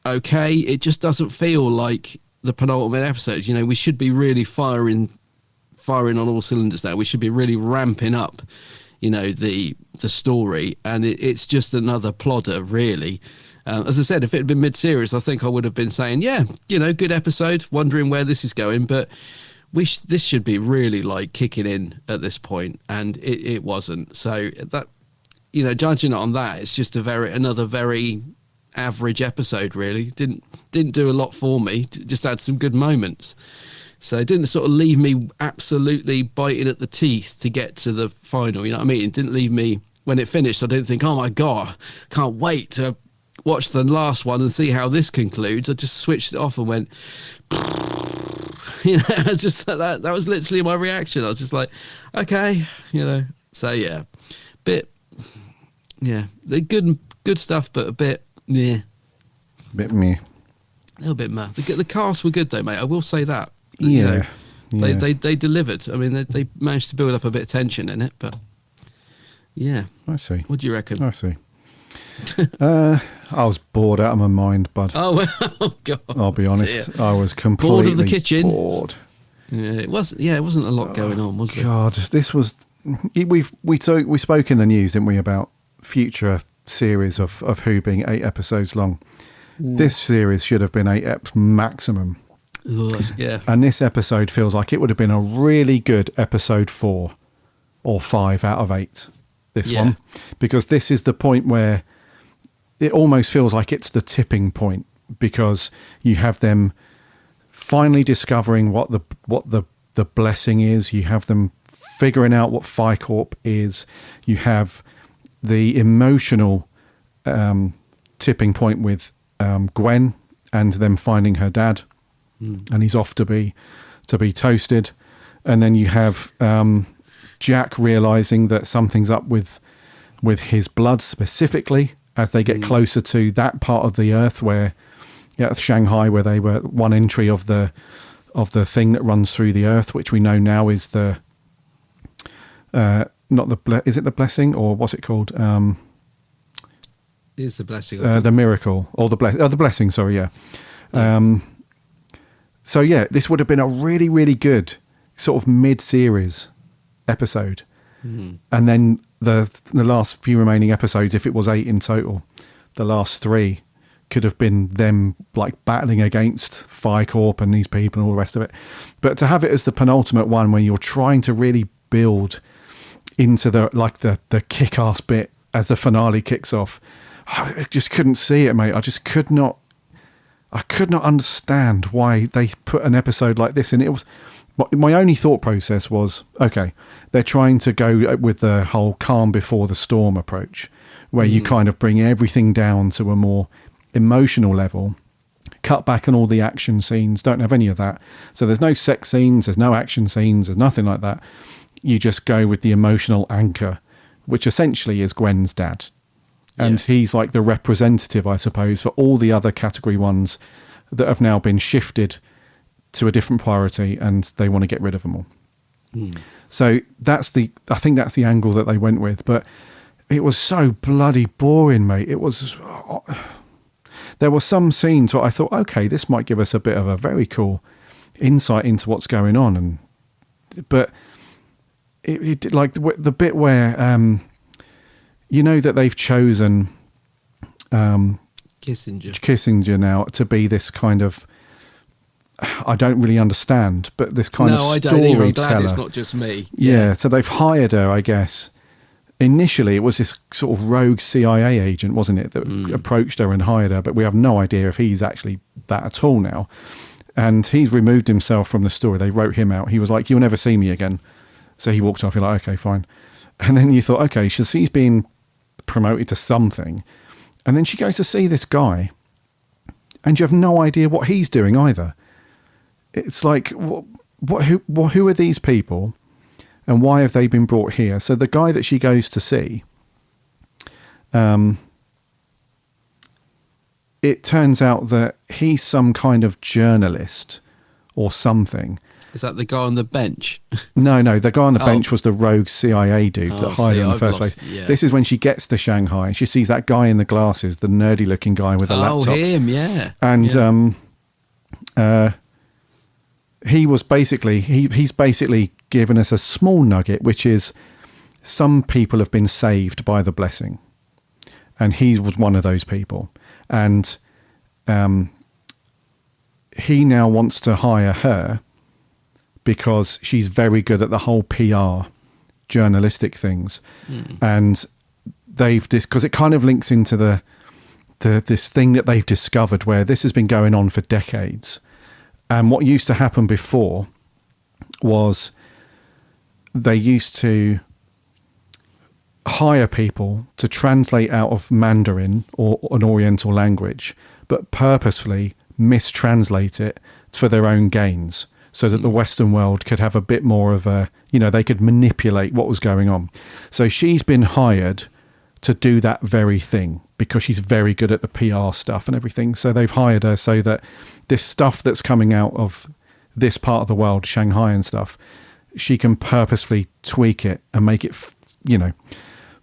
okay. It just doesn't feel like the penultimate episode. We should be really firing on all cylinders now. We should be really ramping up, the story. And it's just another plodder, really. As I said, if it had been mid-series, I think I would have been saying, yeah, good episode, wondering where this is going. But this should be really like kicking in at this point, and it wasn't. So that, judging it on that, it's just another very average episode. Really, didn't do a lot for me. Just had some good moments. So it didn't sort of leave me absolutely biting at the teeth to get to the final. You know what I mean? It didn't leave me when it finished. I didn't think, oh my god, can't wait to watch the last one and see how this concludes. I just switched it off and went, just that was literally my reaction. I was just like, okay, so yeah, they're good stuff, but a bit meh. A little bit meh. The cast were good though, mate, I will say that. Yeah. They delivered. I mean, they managed to build up a bit of tension in it, but yeah. I see. What do you reckon? I see. I was bored out of my mind, bud. Oh God! I'll be honest. I was completely bored of the kitchen. Bored. Yeah, it wasn't a lot going on, was it? God, this was. We spoke in the news, didn't we, about future series of Who being 8 episodes long. This series should have been 8 eps maximum. Yeah. And this episode feels like it would have been a really good episode 4 or 5 out of 8. This one. Because this is the point where it almost feels like it's the tipping point, because you have them finally discovering what the blessing is. You have them figuring out what Phi Corp is. You have the emotional tipping point with Gwen and them finding her dad, and he's off to be toasted. And then you have Jack realizing that something's up with his blood specifically as they get closer to that part of the Earth where, Shanghai, where they were one entry of the thing that runs through the Earth, which we know now is the is it the blessing, or what's it called? Is the blessing the miracle, or the blessing? Sorry, yeah. So this would have been a really, really good sort of mid-series episode, and then the last few remaining episodes, if it was 8 in total, the last 3 could have been them like battling against Phi Corp and these people and all the rest of it. But to have it as the penultimate one, when you're trying to really build into the kick-ass bit as the finale kicks off, I just couldn't see it, mate. I could not understand why they put an episode like this in. It was my only thought process was, okay, they're trying to go with the whole calm before the storm approach, where you kind of bring everything down to a more emotional level, cut back on all the action scenes, don't have any of that. So there's no sex scenes, there's no action scenes, there's nothing like that. You just go with the emotional anchor, which essentially is Gwen's dad. And he's like the representative, I suppose, for all the other category ones that have now been shifted to a different priority, and they want to get rid of them all. So I think that's the angle that they went with. But it was so bloody boring, mate. It was... There were some scenes where I thought, okay, this might give us a bit of a very cool insight into what's going on, but it like the bit where that they've chosen Kissinger now to be this kind of, I don't really understand, but this kind of storyteller. No, I don't even. I'm glad it's not just me. Yeah, so they've hired her, I guess. Initially, it was this sort of rogue CIA agent, wasn't it, that approached her and hired her, but we have no idea if he's actually that at all now. And he's removed himself from the story. They wrote him out. He was like, "You'll never see me again." So he walked off. You're like, okay, fine. And then you thought, okay, she's being promoted to something. And then she goes to see this guy, and you have no idea what he's doing either. It's like, who are these people? And why have they been brought here? So the guy that she goes to see, it turns out that he's some kind of journalist or something. Is that the guy on the bench? No, the guy on the bench was the rogue CIA dude that hired her in the first place. Yeah. This is when she gets to Shanghai and she sees that guy in the glasses, the nerdy looking guy with a laptop. Oh, him, yeah. And he's basically given us a small nugget, which is some people have been saved by the blessing, and he was one of those people. And he now wants to hire her because she's very good at the whole PR journalistic things. And they've because it kind of links into this thing that they've discovered where this has been going on for decades. And what used to happen before was they used to hire people to translate out of Mandarin or an Oriental language, but purposefully mistranslate it for their own gains so that the Western world could have a bit more of a, they could manipulate what was going on. So she's been hired to do that very thing because she's very good at the PR stuff and everything. So they've hired her so that this stuff that's coming out of this part of the world, Shanghai and stuff, she can purposefully tweak it and make it,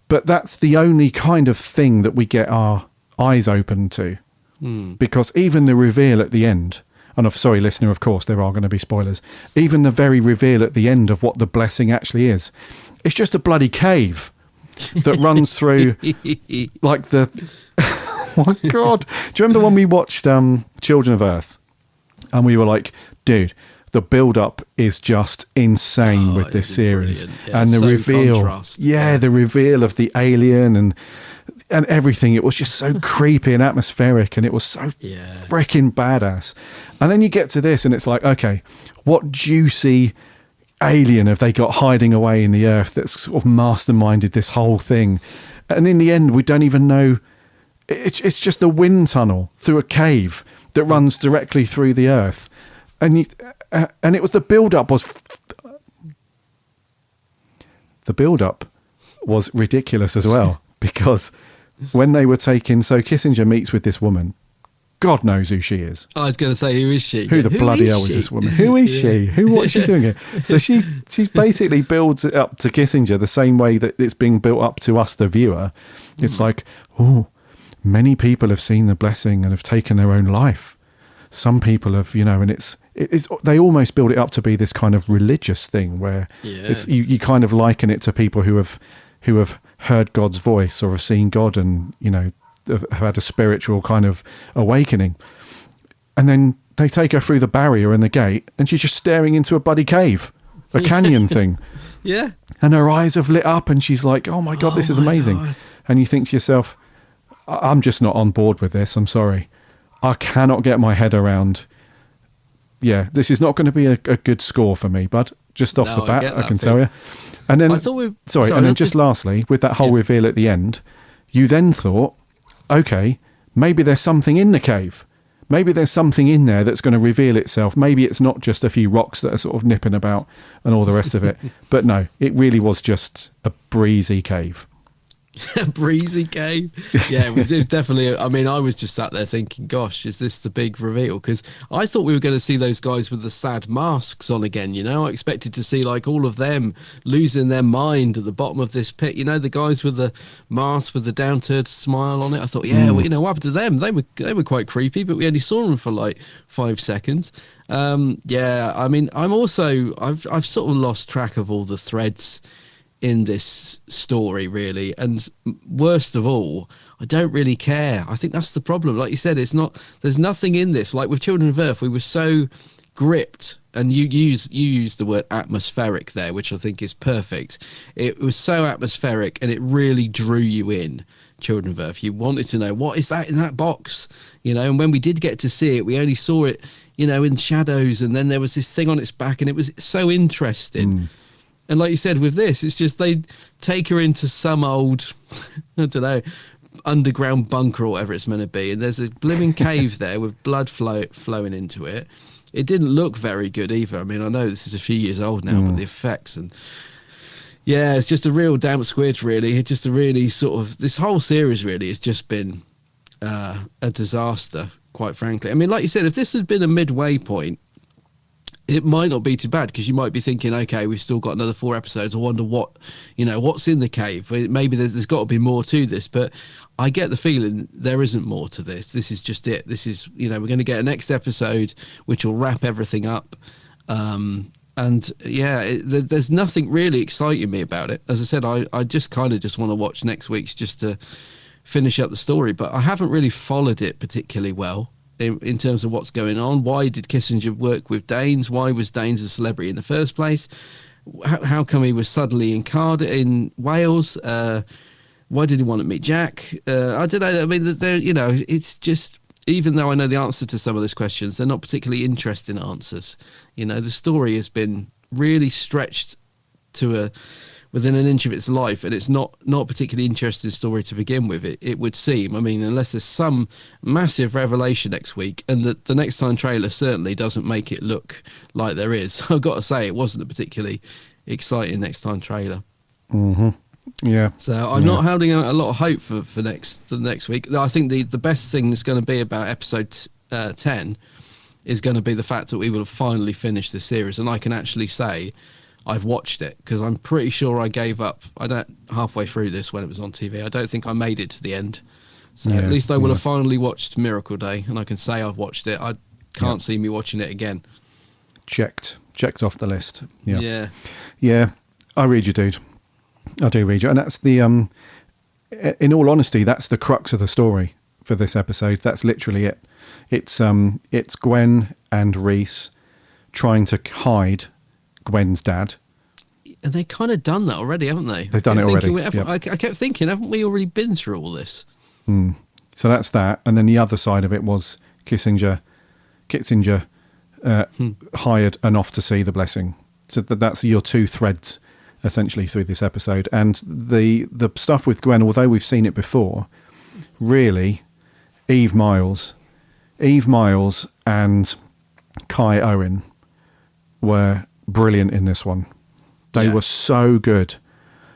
But that's the only kind of thing that we get our eyes open to. Because even the reveal at the end, and I'm sorry, listener, of course, there are going to be spoilers. Even the very reveal at the end of what the blessing actually is, it's just a bloody cave that runs through like the my God. Do you remember when we watched Children of Earth and we were like, dude, the build-up is just insane with this series. Yeah, and the so reveal. contrast. The reveal of the alien and everything. It was just so creepy and atmospheric, and it was so freaking badass. And then you get to this and it's like, okay, what juicy alien have they got hiding away in the earth that's sort of masterminded this whole thing? And in the end, we don't even know. It's just a wind tunnel through a cave that runs directly through the earth. And it was the build-up was ridiculous as well, because when they were taking, so Kissinger meets with this woman, God knows who she is. I was going to say, who is she? Who the bloody hell is this woman? Who is she? What is she doing here? So she's basically builds it up to Kissinger the same way that it's being built up to us, the viewer. It's like, oh, many people have seen the blessing and have taken their own life. Some people have, and it's they almost build it up to be this kind of religious thing where you kind of liken it to people who have heard God's voice or have seen God and, have had a spiritual kind of awakening. And then they take her through the barrier and the gate and she's just staring into a bloody cave, a canyon thing. Yeah. And her eyes have lit up and she's like, oh my God, this is amazing. God. And you think to yourself, I'm just not on board with this. I'm sorry. I cannot get my head around. Yeah, this is not going to be a good score for me, but just off the bat, I can tell you. And then, just lastly, with that whole reveal at the end, you then thought, okay, maybe there's something in the cave. Maybe there's something in there that's going to reveal itself. Maybe it's not just a few rocks that are sort of nipping about and all the rest of it. But no, it really was just a breezy cave. A breezy cave. Yeah, it was definitely. I mean, I was just sat there thinking, gosh, is this the big reveal? Because I thought we were going to see those guys with the sad masks on again. I expected to see like all of them losing their mind at the bottom of this pit. The guys with the mask with the down-turned smile on it. I thought, what happened to them? They were quite creepy, but we only saw them for like 5 seconds. I mean, I've sort of lost track of all the threads in this story, really, and worst of all, I don't really care. I think that's the problem. Like you said, there's nothing in this. Like with Children of Earth, we were so gripped, and you used the word atmospheric there, which I think is perfect. It was so atmospheric and it really drew you in. Children of Earth, you wanted to know what is that in that box, and when we did get to see it, we only saw it in shadows, and then there was this thing on its back and it was so interesting. And like you said, with this, it's just they take her into some old, I don't know, underground bunker or whatever it's meant to be. And there's a blimmin' cave there with blood flowing into it. It didn't look very good either. I mean, I know this is a few years old now, but the effects and... Yeah, it's just a real damp squid, really. It's just a really sort of... This whole series, really, has just been a disaster, quite frankly. I mean, like you said, if this had been a midway point, it might not be too bad, because you might be thinking, okay, we've still got another 4 episodes. I wonder what's in the cave. Maybe there's got to be more to this, but I get the feeling there isn't more to this. This is just it. This is, we're going to get a next episode, which will wrap everything up. There's nothing really exciting me about it. As I said, I just kind of just want to watch next week's just to finish up the story, but I haven't really followed it particularly well. In terms of what's going on. Why did Kissinger work with Danes? Why was Danes a celebrity in the first place? How come he was suddenly in Cardiff, in Wales? Why did he want to meet Jack? I don't know. I mean, it's just, even though I know the answer to some of those questions, they're not particularly interesting answers. The story has been really stretched to within an inch of its life, and it's not a particularly interesting story to begin with, it would seem. I mean, unless there's some massive revelation next week, and the Next Time trailer certainly doesn't make it look like there is. I've got to say, it wasn't a particularly exciting Next Time trailer. Mm-hmm. Yeah. So I'm not holding out a lot of hope for the next week. I think the best thing that's going to be about episode 10 is going to be the fact that we will have finally finished the series, and I can actually say I've watched it, because I'm pretty sure I gave up. Halfway through this when it was on TV. I don't think I made it to the end. So at least I will have finally watched Miracle Day, and I can say I've watched it. I can't see me watching it again. Checked off the list. Yeah. I read you, dude. I do read you, and that's the. In all honesty, that's the crux of the story for this episode. That's literally it. It's Gwen and Reese trying to hide Gwen's dad. And they've kind of done that already, haven't they? They've done it already. I kept thinking, haven't we already been through all this? So that's that. And then the other side of it was Kitzinger hired and off to see the blessing. So that's your two threads essentially through this episode. And the stuff with Gwen, although we've seen it before, really, Eve Miles and Kai Owen were brilliant in this one. They were so good.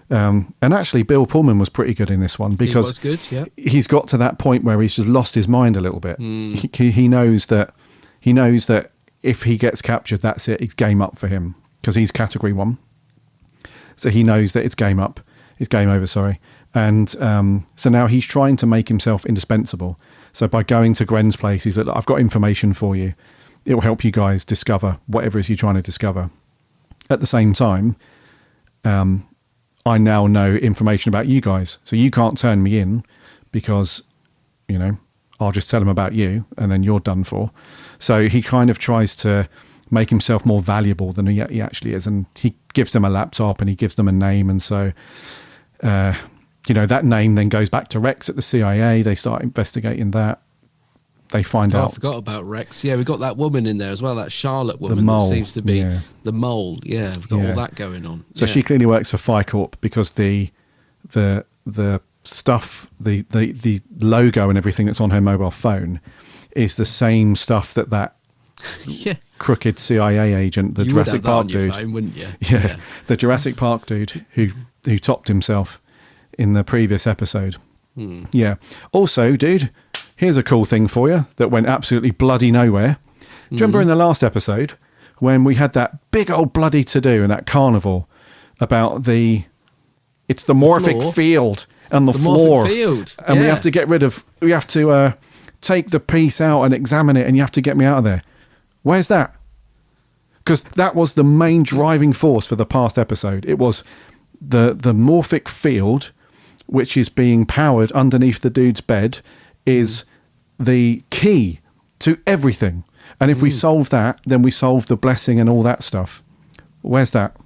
And actually, Bill Pullman was pretty good in this one because he was good, yeah. He's got to that point where he's just lost his mind a little bit. He knows that if he gets captured, that's it. It's game up for him because he's category 1. So he knows that it's game up. It's game over, sorry. And so now he's trying to make himself indispensable. So by going to Gwen's place, he's like, I've got information for you. It will help you guys discover whatever it is you're trying to discover. At the same time, I now know information about you guys. So you can't turn me in because, I'll just tell them about you and then you're done for. So he kind of tries to make himself more valuable than he actually is. And he gives them a laptop and he gives them a name. And so, that name then goes back to Rex at the CIA. They start investigating that. They find out. I forgot about Rex. Yeah, we got that woman in there as well, that Charlotte woman the mole, that seems to be the mole. Yeah, we've got all that going on. So she clearly works for FiCorp because the stuff, the logo and everything that's on her mobile phone is the same stuff that crooked CIA agent, the Jurassic Park dude, your phone, wouldn't you? Yeah, the Jurassic Park dude who topped himself in the previous episode. Yeah. Also, dude, here's a cool thing for you that went absolutely bloody nowhere. Do you remember in the last episode when we had that big old bloody to-do in that carnival about it's the morphic field and the floor. Field. And we have to take the piece out and examine it and you have to get me out of there. Where's that? Because that was the main driving force for the past episode. It was the morphic field, which is being powered underneath the dude's bed, is the key to everything. And if we solve that, then we solve the blessing and all that stuff. Where's that?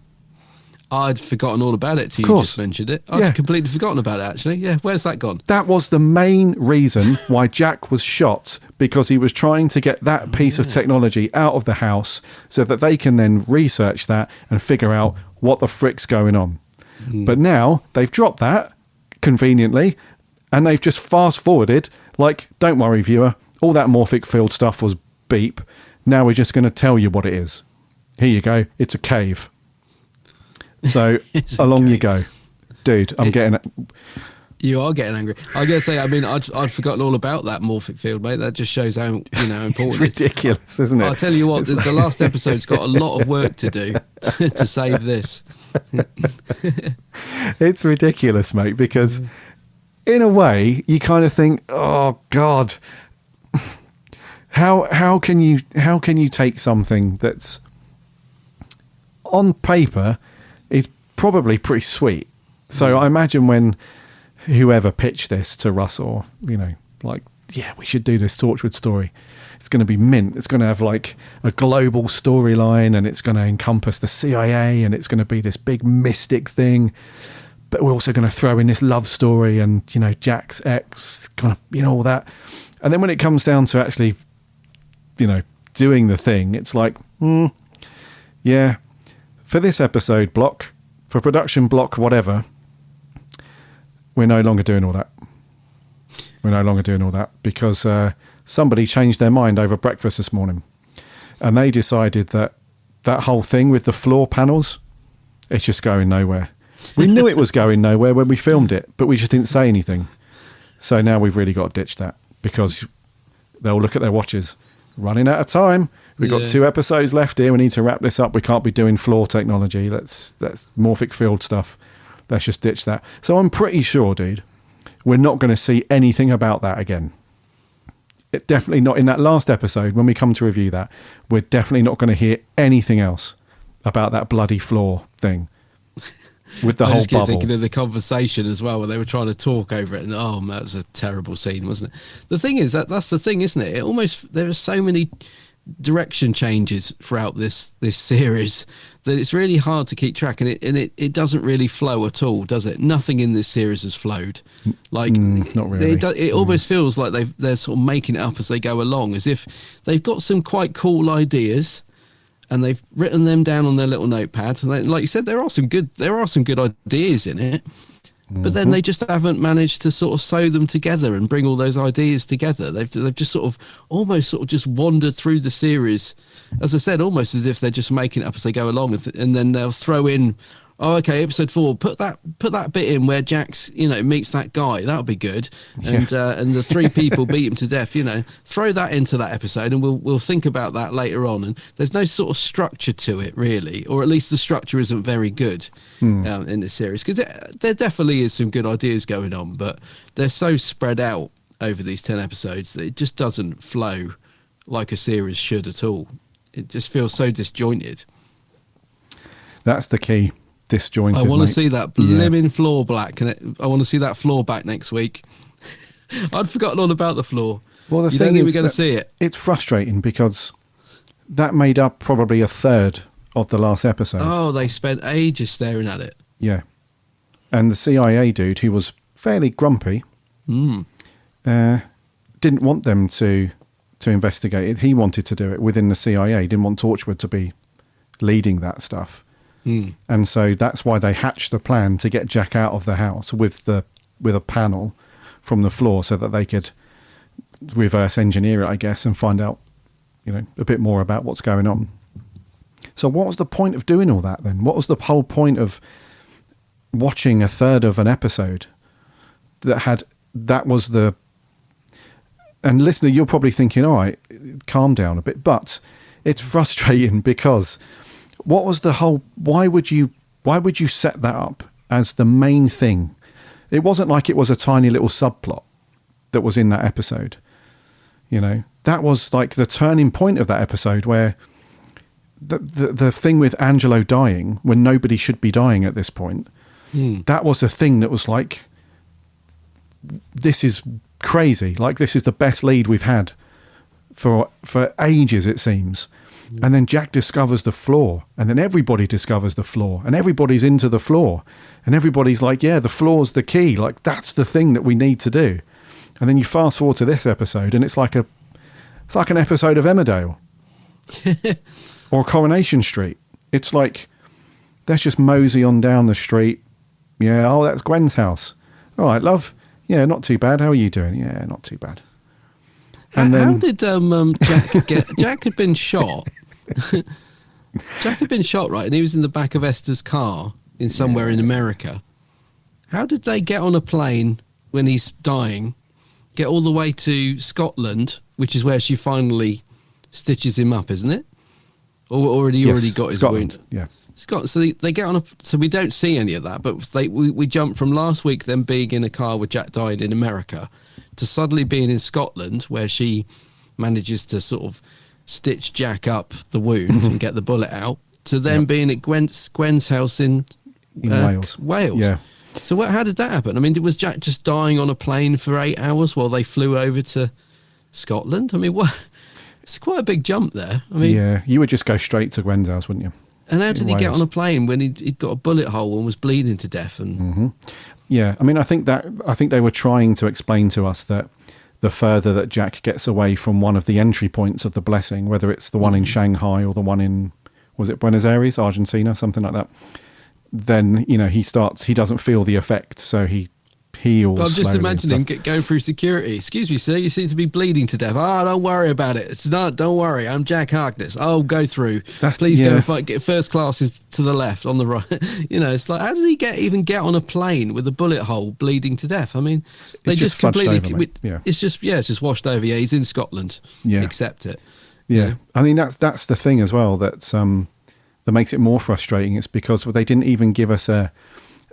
I'd forgotten all about it till you just mentioned it. I'd completely forgotten about it, actually. Yeah, where's that gone? That was the main reason why Jack was shot, because he was trying to get that piece of technology out of the house so that they can then research that and figure out what the frick's going on. But now they've dropped that conveniently and they've just fast forwarded, like, don't worry, viewer, all that morphic field stuff was beep. Now we're just going to tell you what it is. Here you go. It's a cave. So along you go. Dude, I'm getting... You are getting angry. I gotta say, I'd forgotten all about that morphic field, mate. That just shows how important it's ridiculous, isn't it? I'll tell you what, the last episode's got a lot of work to do to save this. It's ridiculous, mate, because in a way you kind of think, oh God, how can you take something that's on paper is probably pretty sweet. So I imagine when whoever pitched this to Russ, or we should do this Torchwood story, it's going to be mint. It's going to have like a global storyline and it's going to encompass the CIA and it's going to be this big mystic thing, but we're also going to throw in this love story and Jack's ex, kind of all that. And then when it comes down to actually doing the thing, it's like for this episode block, for production block whatever, we're no longer doing all that. We're no longer doing all that because somebody changed their mind over breakfast this morning. And they decided that whole thing with the floor panels, it's just going nowhere. We knew it was going nowhere when we filmed it, but we just didn't say anything. So now we've really got to ditch that because they'll look at their watches. Running out of time. We've got 2 episodes left here. We need to wrap this up. We can't be doing floor technology. That's morphic field stuff. Let's just ditch that. So I'm pretty sure, dude, we're not going to see anything about that again. It definitely not in that last episode. When we come to review that, we're definitely not going to hear anything else about that bloody floor thing. with the I whole just keep bubble. thinking of the conversation as well, where they were trying to talk over it, and that was a terrible scene, wasn't it? The thing is that's the thing, isn't it? There are so many direction changes throughout this series that it's really hard to keep track, and it doesn't really flow at all, does it? Nothing in this series has flowed. Like, not really. It almost feels like they're sort of making it up as they go along, as if they've got some quite cool ideas and they've written them down on their little notepad. And like you said, there are some good ideas in it, but then they just haven't managed to sort of sew them together and bring all those ideas together. They've just sort of just wandered through the series, as I said, almost as if they're just making it up as they go along, and then they'll throw in, episode 4, put that bit in where Jax, meets that guy. That'll be good. And the 3 people beat him to death. Throw that into that episode, and we'll think about that later on. And there's no sort of structure to it, really, or at least the structure isn't very good in this series, because there definitely is some good ideas going on, but they're so spread out over these 10 episodes that it just doesn't flow like a series should at all. It just feels so disjointed. That's the key. Disjointed. I want to mate. see that blimmin' floor back. I want to see that floor back next week. I'd forgotten all about the floor. Well, the you thing don't think is we're going to that see it. It's frustrating because that made up probably a third of the last episode. Oh, they spent ages staring at it. Yeah. And the CIA dude, who was fairly grumpy, didn't want them to investigate it. He wanted to do it within the CIA. He didn't want Torchwood to be leading that stuff. And so that's why they hatched the plan to get Jack out of the house with a panel from the floor, so that they could reverse engineer it, I guess, and find out, a bit more about what's going on. So what was the point of doing all that then? What was the whole point of watching a third of an episode that was the... And listener, you're probably thinking, all right, calm down a bit, but it's frustrating because... What was the whole... Why would you set that up as the main thing? It wasn't like it was a tiny little subplot that was in that episode. That was like the turning point of that episode, where the thing with Angelo dying when nobody should be dying at this point, that was a thing that was like, this is crazy. Like, this is the best lead we've had for ages, it seems. And then Jack discovers the floor, and then everybody discovers the floor, and everybody's into the floor, and everybody's like, yeah, the floor's the key. Like, that's the thing that we need to do. And then you fast forward to this episode, and it's like an episode of Emmerdale or Coronation Street. It's like, let's just mosey on down the street. Yeah, oh, that's Gwen's house. All right, love. Yeah, not too bad. How are you doing? Yeah, not too bad. And how did Jack get... Jack had been shot. Jack had been shot, right? And he was in the back of Esther's car in somewhere in America. How did they get on a plane when he's dying, get all the way to Scotland, which is where she finally stitches him up, isn't it? Or had he already got his wound? Yeah. Scott, so they get on so we don't see any of that, but we jump from last week them being in a car with Jack died in America to suddenly being in Scotland, where she manages to sort of stitch Jack up the wound and get the bullet out, to then being at Gwen's house in Wales. Yeah. So how did that happen? I mean, was Jack just dying on a plane for 8 hours while they flew over to Scotland? I mean, what? It's quite a big jump there. I mean, yeah, you would just go straight to Gwen's house, wouldn't you? And how did he get on a plane when he'd got a bullet hole and was bleeding to death? And Yeah, I mean, I think they were trying to explain to us that the further that Jack gets away from one of the entry points of the blessing, whether it's the one in Shanghai or the one in, was it Buenos Aires, Argentina, something like that, then, he doesn't feel the effect, so he heals. I'm just slowly imagining going through security. Excuse me, sir, you seem to be bleeding to death. Don't worry about it. Don't worry. I'm Jack Harkness. Oh, go through. Please go and fight. Get first class is to the left, on the right. It's like, how did he even get on a plane with a bullet hole, bleeding to death? I mean, they it's just completely. Over, it's just washed over. Yeah, he's in Scotland. Yeah, accept it. Yeah, I mean that's the thing as well that makes it more frustrating. It's because they didn't even give us a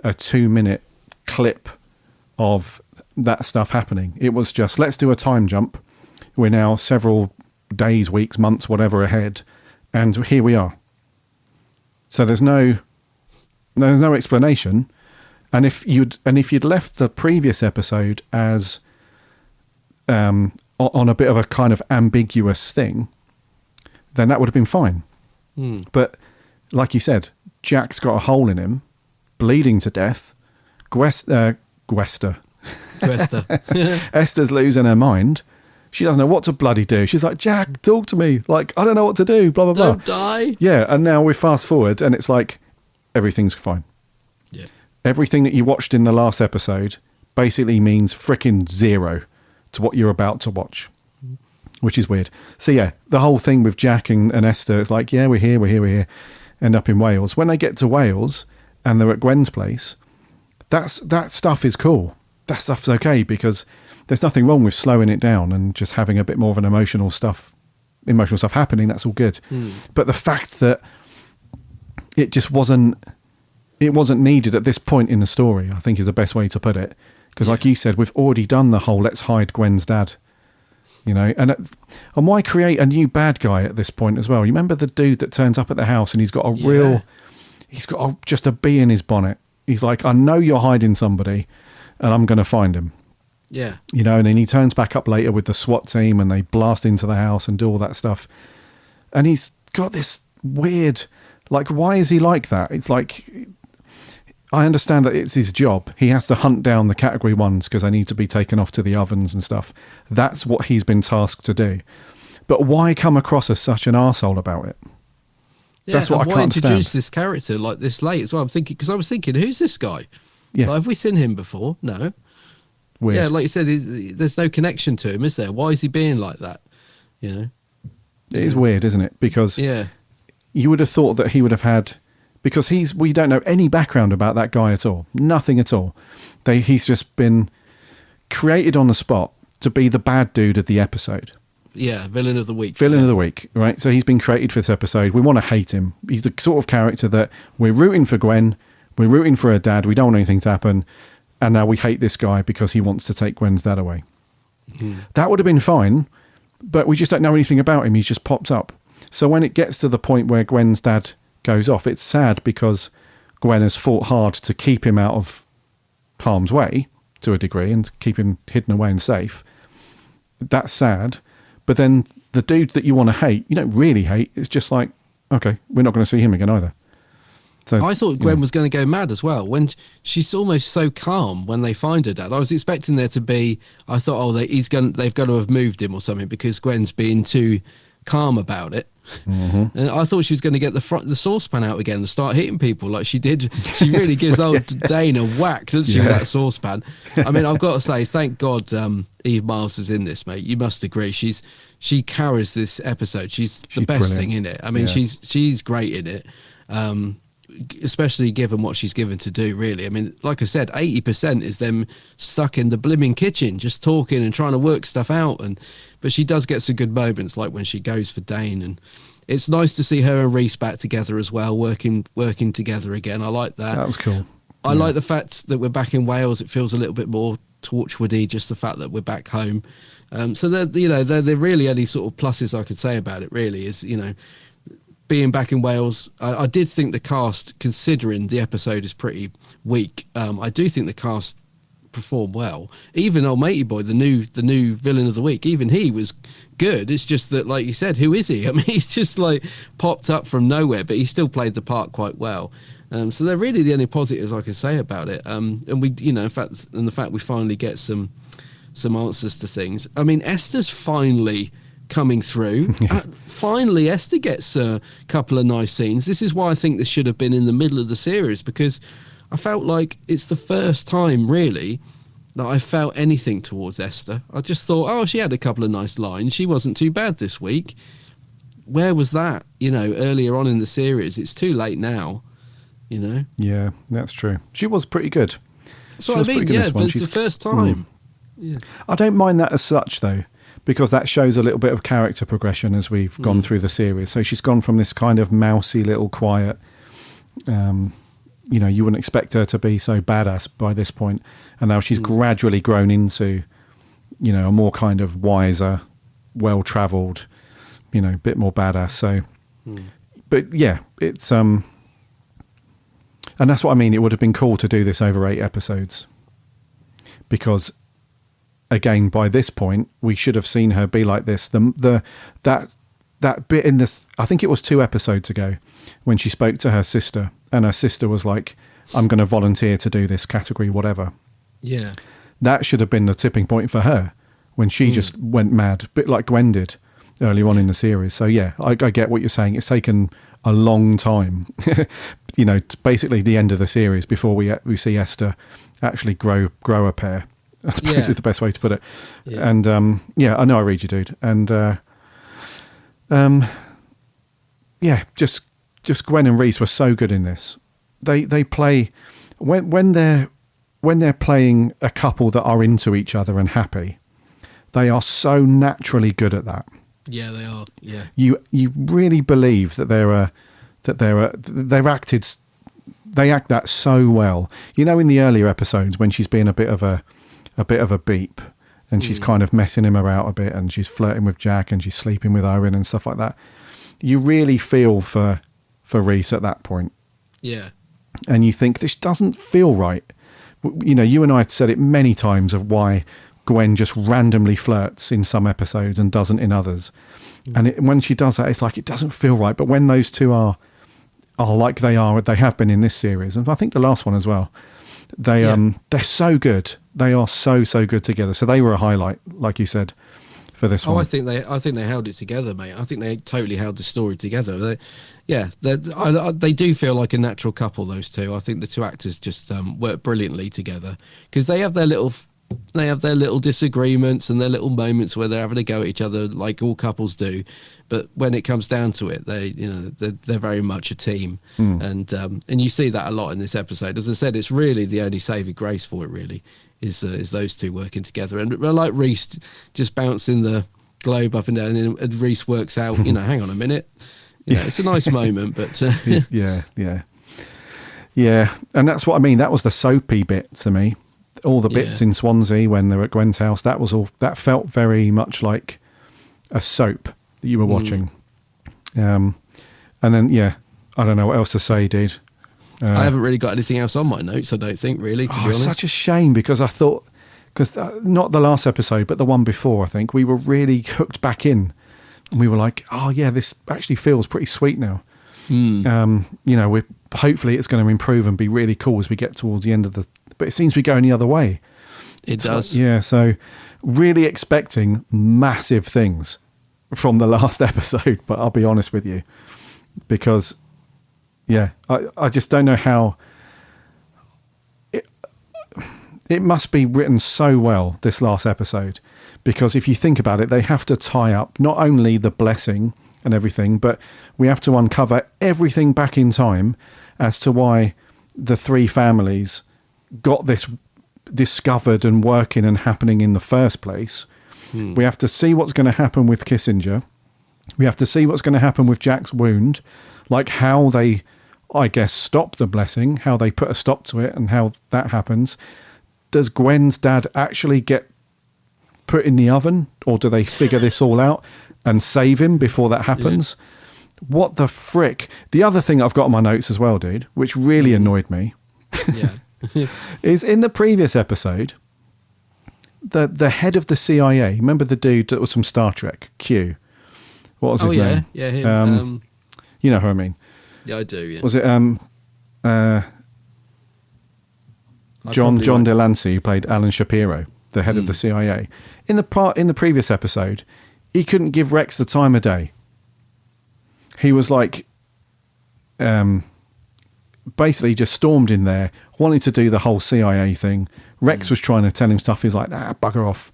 2-minute clip of that stuff happening. It was just, let's do a time jump. We're now several days, weeks, months, whatever ahead, and here we are. So there's no There's no explanation. And if you'd left the previous episode as on a bit of a kind of ambiguous thing, then that would have been fine. But like you said, Jack's got a hole in him, bleeding to death. Esther's losing her mind. She doesn't know what to bloody do. She's like, Jack, talk to me. Like, I don't know what to do, blah, blah, blah. Don't die. Yeah, and now we fast forward and it's like, everything's fine. Yeah. Everything that you watched in the last episode basically means frickin' zero to what you're about to watch, which is weird. So yeah, the whole thing with Jack and Esther, it's like, yeah, we're here, end up in Wales. When they get to Wales and they're at Gwen's place, that stuff is cool. That stuff's okay because there's nothing wrong with slowing it down and just having a bit more of an emotional stuff happening. That's all good. But the fact that it just wasn't needed at this point in the story, I think is the best way to put it. Because like you said, we've already done the whole let's hide Gwen's dad, and why create a new bad guy at this point as well? You remember the dude that turns up at the house and he's got just a bee in his bonnet. He's like, I know you're hiding somebody and I'm going to find him. Yeah. And then he turns back up later with the SWAT team and they blast into the house and do all that stuff. And he's got this weird, like, why is he like that? It's like, I understand that it's his job. He has to hunt down the category ones because they need to be taken off to the ovens and stuff. That's what he's been tasked to do. But why come across as such an arsehole about it? Yeah, that's what I can't understand. Why introduce this character like this late as well? I was thinking, who's this guy? Yeah. Like, have we seen him before? No. Weird. Yeah, like you said, there's no connection to him, is there? Why is he being like that? It is weird, isn't it? Because you would have thought that he would have had, because we don't know any background about that guy at all. Nothing at all. He's just been created on the spot to be the bad dude of the episode. Yeah, villain of the week. Villain of the week, right? So he's been created for this episode. We want to hate him. He's the sort of character that we're rooting for Gwen, we're rooting for her dad, we don't want anything to happen, and now we hate this guy because he wants to take Gwen's dad away. That would have been fine, but we just don't know anything about him. He's just popped up. So when it gets to the point where Gwen's dad goes off, it's sad because Gwen has fought hard to keep him out of harm's way to a degree and keep him hidden away and safe. That's sad. But then the dude that you want to hate, you don't really hate. It's just like, okay, we're not going to see him again either. So I thought Gwen was going to go mad as well when she's almost so calm when they find her dad. I was expecting there to be, I thought, they've got to have moved him or something because Gwen's being too calm about it. And I thought she was going to get the saucepan out again and start hitting people like she did. She really gives old Dane a whack, doesn't she, with that saucepan? I mean, I've got to say, thank God Eve Miles is in this, mate. You must agree. She carries this episode. She's the best brilliant. thing in it. I mean, she's great in it. Especially given what she's given to do, really. I mean, like I said, 80% is them stuck in the blimming kitchen, just talking and trying to work stuff out. But she does get some good moments, like when she goes for Dane, and it's nice to see her and Reese back together as well, working together again. I like that. That was cool. I like the fact that we're back in Wales. It feels a little bit more Torchwoody, just the fact that we're back home. So they're really only sort of pluses I could say about it. Really, is being back in Wales. I did think the cast, considering the episode is pretty weak, I do think the cast performed well. Even old matey boy, the new villain of the week, even he was good. It's just that, like you said, who is he? I mean, he's just like popped up from nowhere, but he still played the part quite well. So they're really the only positives I can say about it. And we, the fact we finally get some answers to things. I mean, Esther's finally coming through. Finally, Esther gets a couple of nice scenes. This is why I think this should have been in the middle of the series, because I felt like it's the first time, really, that I felt anything towards Esther. I just thought, she had a couple of nice lines. She wasn't too bad this week. Where was that, earlier on in the series? It's too late now, Yeah, that's true. She was pretty good. That's what I mean, yeah, but it's the first time. Yeah. I don't mind that as such, though, because that shows a little bit of character progression as we've gone through the series. So she's gone from this kind of mousy little quiet, you wouldn't expect her to be so badass by this point, and now she's gradually grown into, a more kind of wiser, well-travelled, bit more badass. So, but yeah, it's And that's what I mean. It would have been cool to do this over 8 episodes. Because, again, by this point, we should have seen her be like this. That bit in this, I think it was 2 episodes ago, when she spoke to her sister, and her sister was like, I'm going to volunteer to do this category, whatever. Yeah. That should have been the tipping point for her, when she just went mad, a bit like Gwen did early on in the series. So, yeah, I get what you're saying. It's taken a long time, basically the end of the series before we see Esther actually grow a pair. I suppose is the best way to put it. Yeah. And, I know I read you, dude. And, just Gwen and Reese were so good in this. They play when they're playing a couple that are into each other and happy. They are so naturally good at that. Yeah, they are. Yeah, you really believe that they act that so well. In the earlier episodes when she's being a bit of a beep and she's kind of messing him about a bit and she's flirting with Jack and she's sleeping with Owen and stuff like that. You really feel for Reese at that point. Yeah. And you think, this doesn't feel right. You and I had said it many times of why Gwen just randomly flirts in some episodes and doesn't in others. And when she does that, it's like, it doesn't feel right. But when those two are like they have been in this series, and I think the last one as well, they're so good. They are so good together. So they were a highlight, like you said, for this one. I think they held it together, mate. I think they totally held the story together. They do feel like a natural couple, those two. I think the two actors just work brilliantly together because they have their little disagreements and their little moments where they're having a go at each other, like all couples do. But when it comes down to it, they're very much a team, and you see that a lot in this episode. As I said, it's really the only saving grace for it. Really, is those two working together, and I like Reese just bouncing the globe up and down, and Reese works out. Hang on a minute. It's a nice moment, but yeah, and that's what I mean. That was the soapy bit to me. All the bits in Swansea when they're at Gwen's house, that felt very much like a soap that you were watching. And then, I don't know what else to say, dude. I haven't really got anything else on my notes, I don't think, really, to be honest. Such a shame, because I thought, not the last episode, but the one before, I think, we were really hooked back in. And we were like, oh, yeah, this actually feels pretty sweet now. Hopefully it's going to improve and be really cool as we get towards the end of but it seems to be going the other way. It does. So really expecting massive things from the last episode, but I'll be honest with you, because I just don't know how it must be written so well, this last episode, because if you think about it, they have to tie up not only the blessing and everything, but we have to uncover everything back in time as to why the 3 families got this discovered and working and happening in the first place. We have to see what's going to happen with Kissinger. We have to see what's going to happen with Jack's wound, like how they, I guess, stop the blessing, how they put a stop to it and how that happens. Does Gwen's dad actually get put in the oven, or do they figure this all out and save him before that happens? What the frick? The other thing I've got on my notes as well, dude, which really annoyed me, is in the previous episode, the head of the CIA, remember the dude that was from Star Trek, Q? What was his name? Yeah, him. You know who I mean? Yeah, I do, yeah. Was it John Delancey, who played Alan Shapiro, the head of the CIA? In the previous episode, he couldn't give Rex the time of day. He was like, basically just stormed in there, wanted to do the whole CIA thing. Rex was trying to tell him stuff. He's like, bugger off.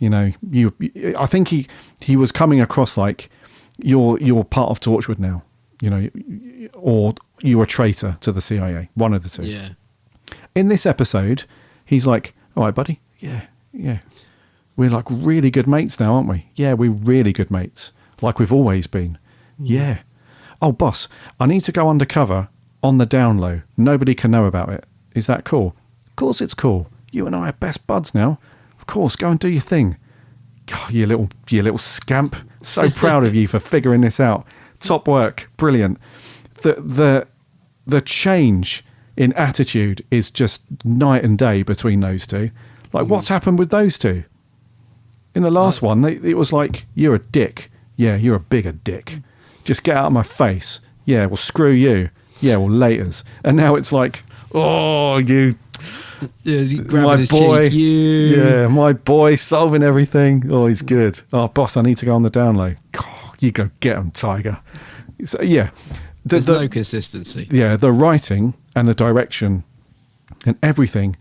I think he was coming across like, you're part of Torchwood now, or you're a traitor to the CIA, one of the two. Yeah. In this episode, he's like, all right, buddy. Yeah. We're like really good mates now, aren't we? Yeah, we're really good mates. Like we've always been. Yeah. Oh, boss, I need to go undercover on the down low. Nobody can know about it. Is that cool? Of course it's cool. You and I are best buds now. Of course, go and do your thing. God, you little scamp. So proud of you for figuring this out. Top work. Brilliant. The change in attitude is just night and day between those two. Like, what's happened with those two? In the last one, it was like, you're a dick. Yeah, you're a bigger dick. Just get out of my face. Yeah, well, screw you. Yeah, well, laters. And now it's like, oh, you... Yeah, my boy. Cheek, you. Yeah, my boy solving everything. Oh, he's good. Oh, boss, I need to go on the down low. God, you go get him, Tiger. So, yeah. There's no consistency. Yeah, the writing and the direction and everything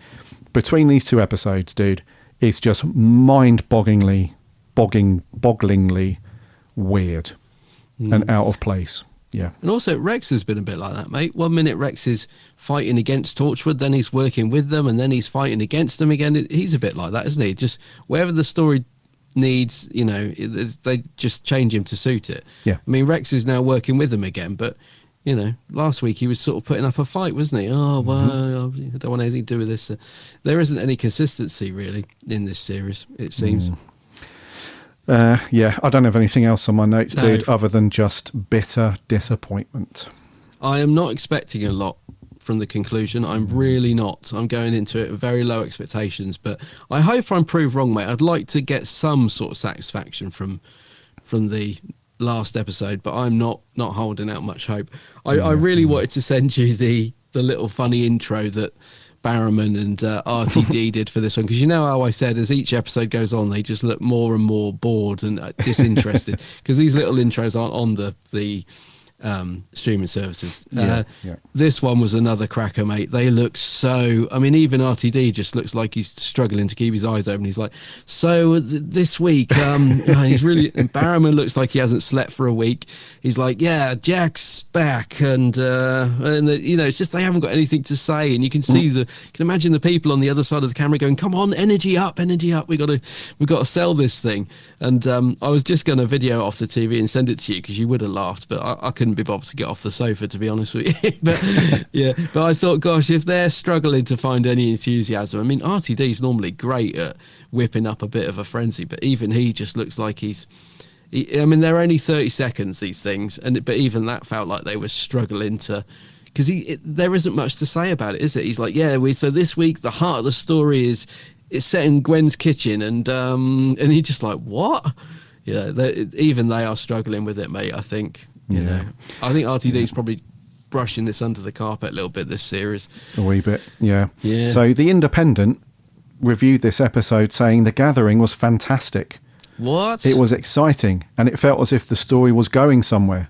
between these two episodes, dude, is just mind-bogglingly weird and out of place. Yeah. And also Rex has been a bit like that, mate. 1 minute Rex is fighting against Torchwood, then he's working with them, and then he's fighting against them again. He's a bit like that, isn't he? Just wherever the story needs, you know, they just change him to suit it. Yeah. I mean, Rex is now working with them again, but, you know, last week he was sort of putting up a fight, wasn't he? Oh, well, I don't want anything to do with this. There isn't any consistency, really, in this series, it seems. Yeah, I don't have anything else on my notes, No. dude, other than just bitter disappointment. I am not expecting a lot from the conclusion. I'm really not. I'm going into it with very low expectations, but I hope I'm proved wrong, mate. I'd like to get some sort of satisfaction from the last episode, but I'm not holding out much hope. I really wanted to send you the little funny intro that Barrowman and RTD did for this one, because you know how I said as each episode goes on they just look more and more bored and disinterested because these little intros aren't on the streaming services. Yeah. This one was another cracker, mate. They look so... I mean, even RTD just looks like he's struggling to keep his eyes open. He's like, so this week, he's really... And Barrowman looks like he hasn't slept for a week. He's like, yeah, Jack's back. And you know, it's just they haven't got anything to say. And you can see you can imagine the people on the other side of the camera going, come on, energy up. We've got to sell this thing. And I was just going to video off the TV and send it to you because you would have laughed, but I couldn't be bothered to get off the sofa, to be honest with you. but I thought, gosh, if they're struggling to find any enthusiasm, I mean, RTD's normally great at whipping up a bit of a frenzy, but even he just looks like I mean, they're only 30 seconds, these things, but even that felt like they were struggling to, because there isn't much to say about it, is it? He's like, so this week the heart of the story is it's set in Gwen's kitchen, and he's just like, what? Yeah, even they are struggling with it, mate. I think. You know, I think RTD's probably brushing this under the carpet a little bit this series. A wee bit, yeah. Yeah. So The Independent reviewed this episode saying The Gathering was fantastic. What? It was exciting, and it felt as if the story was going somewhere.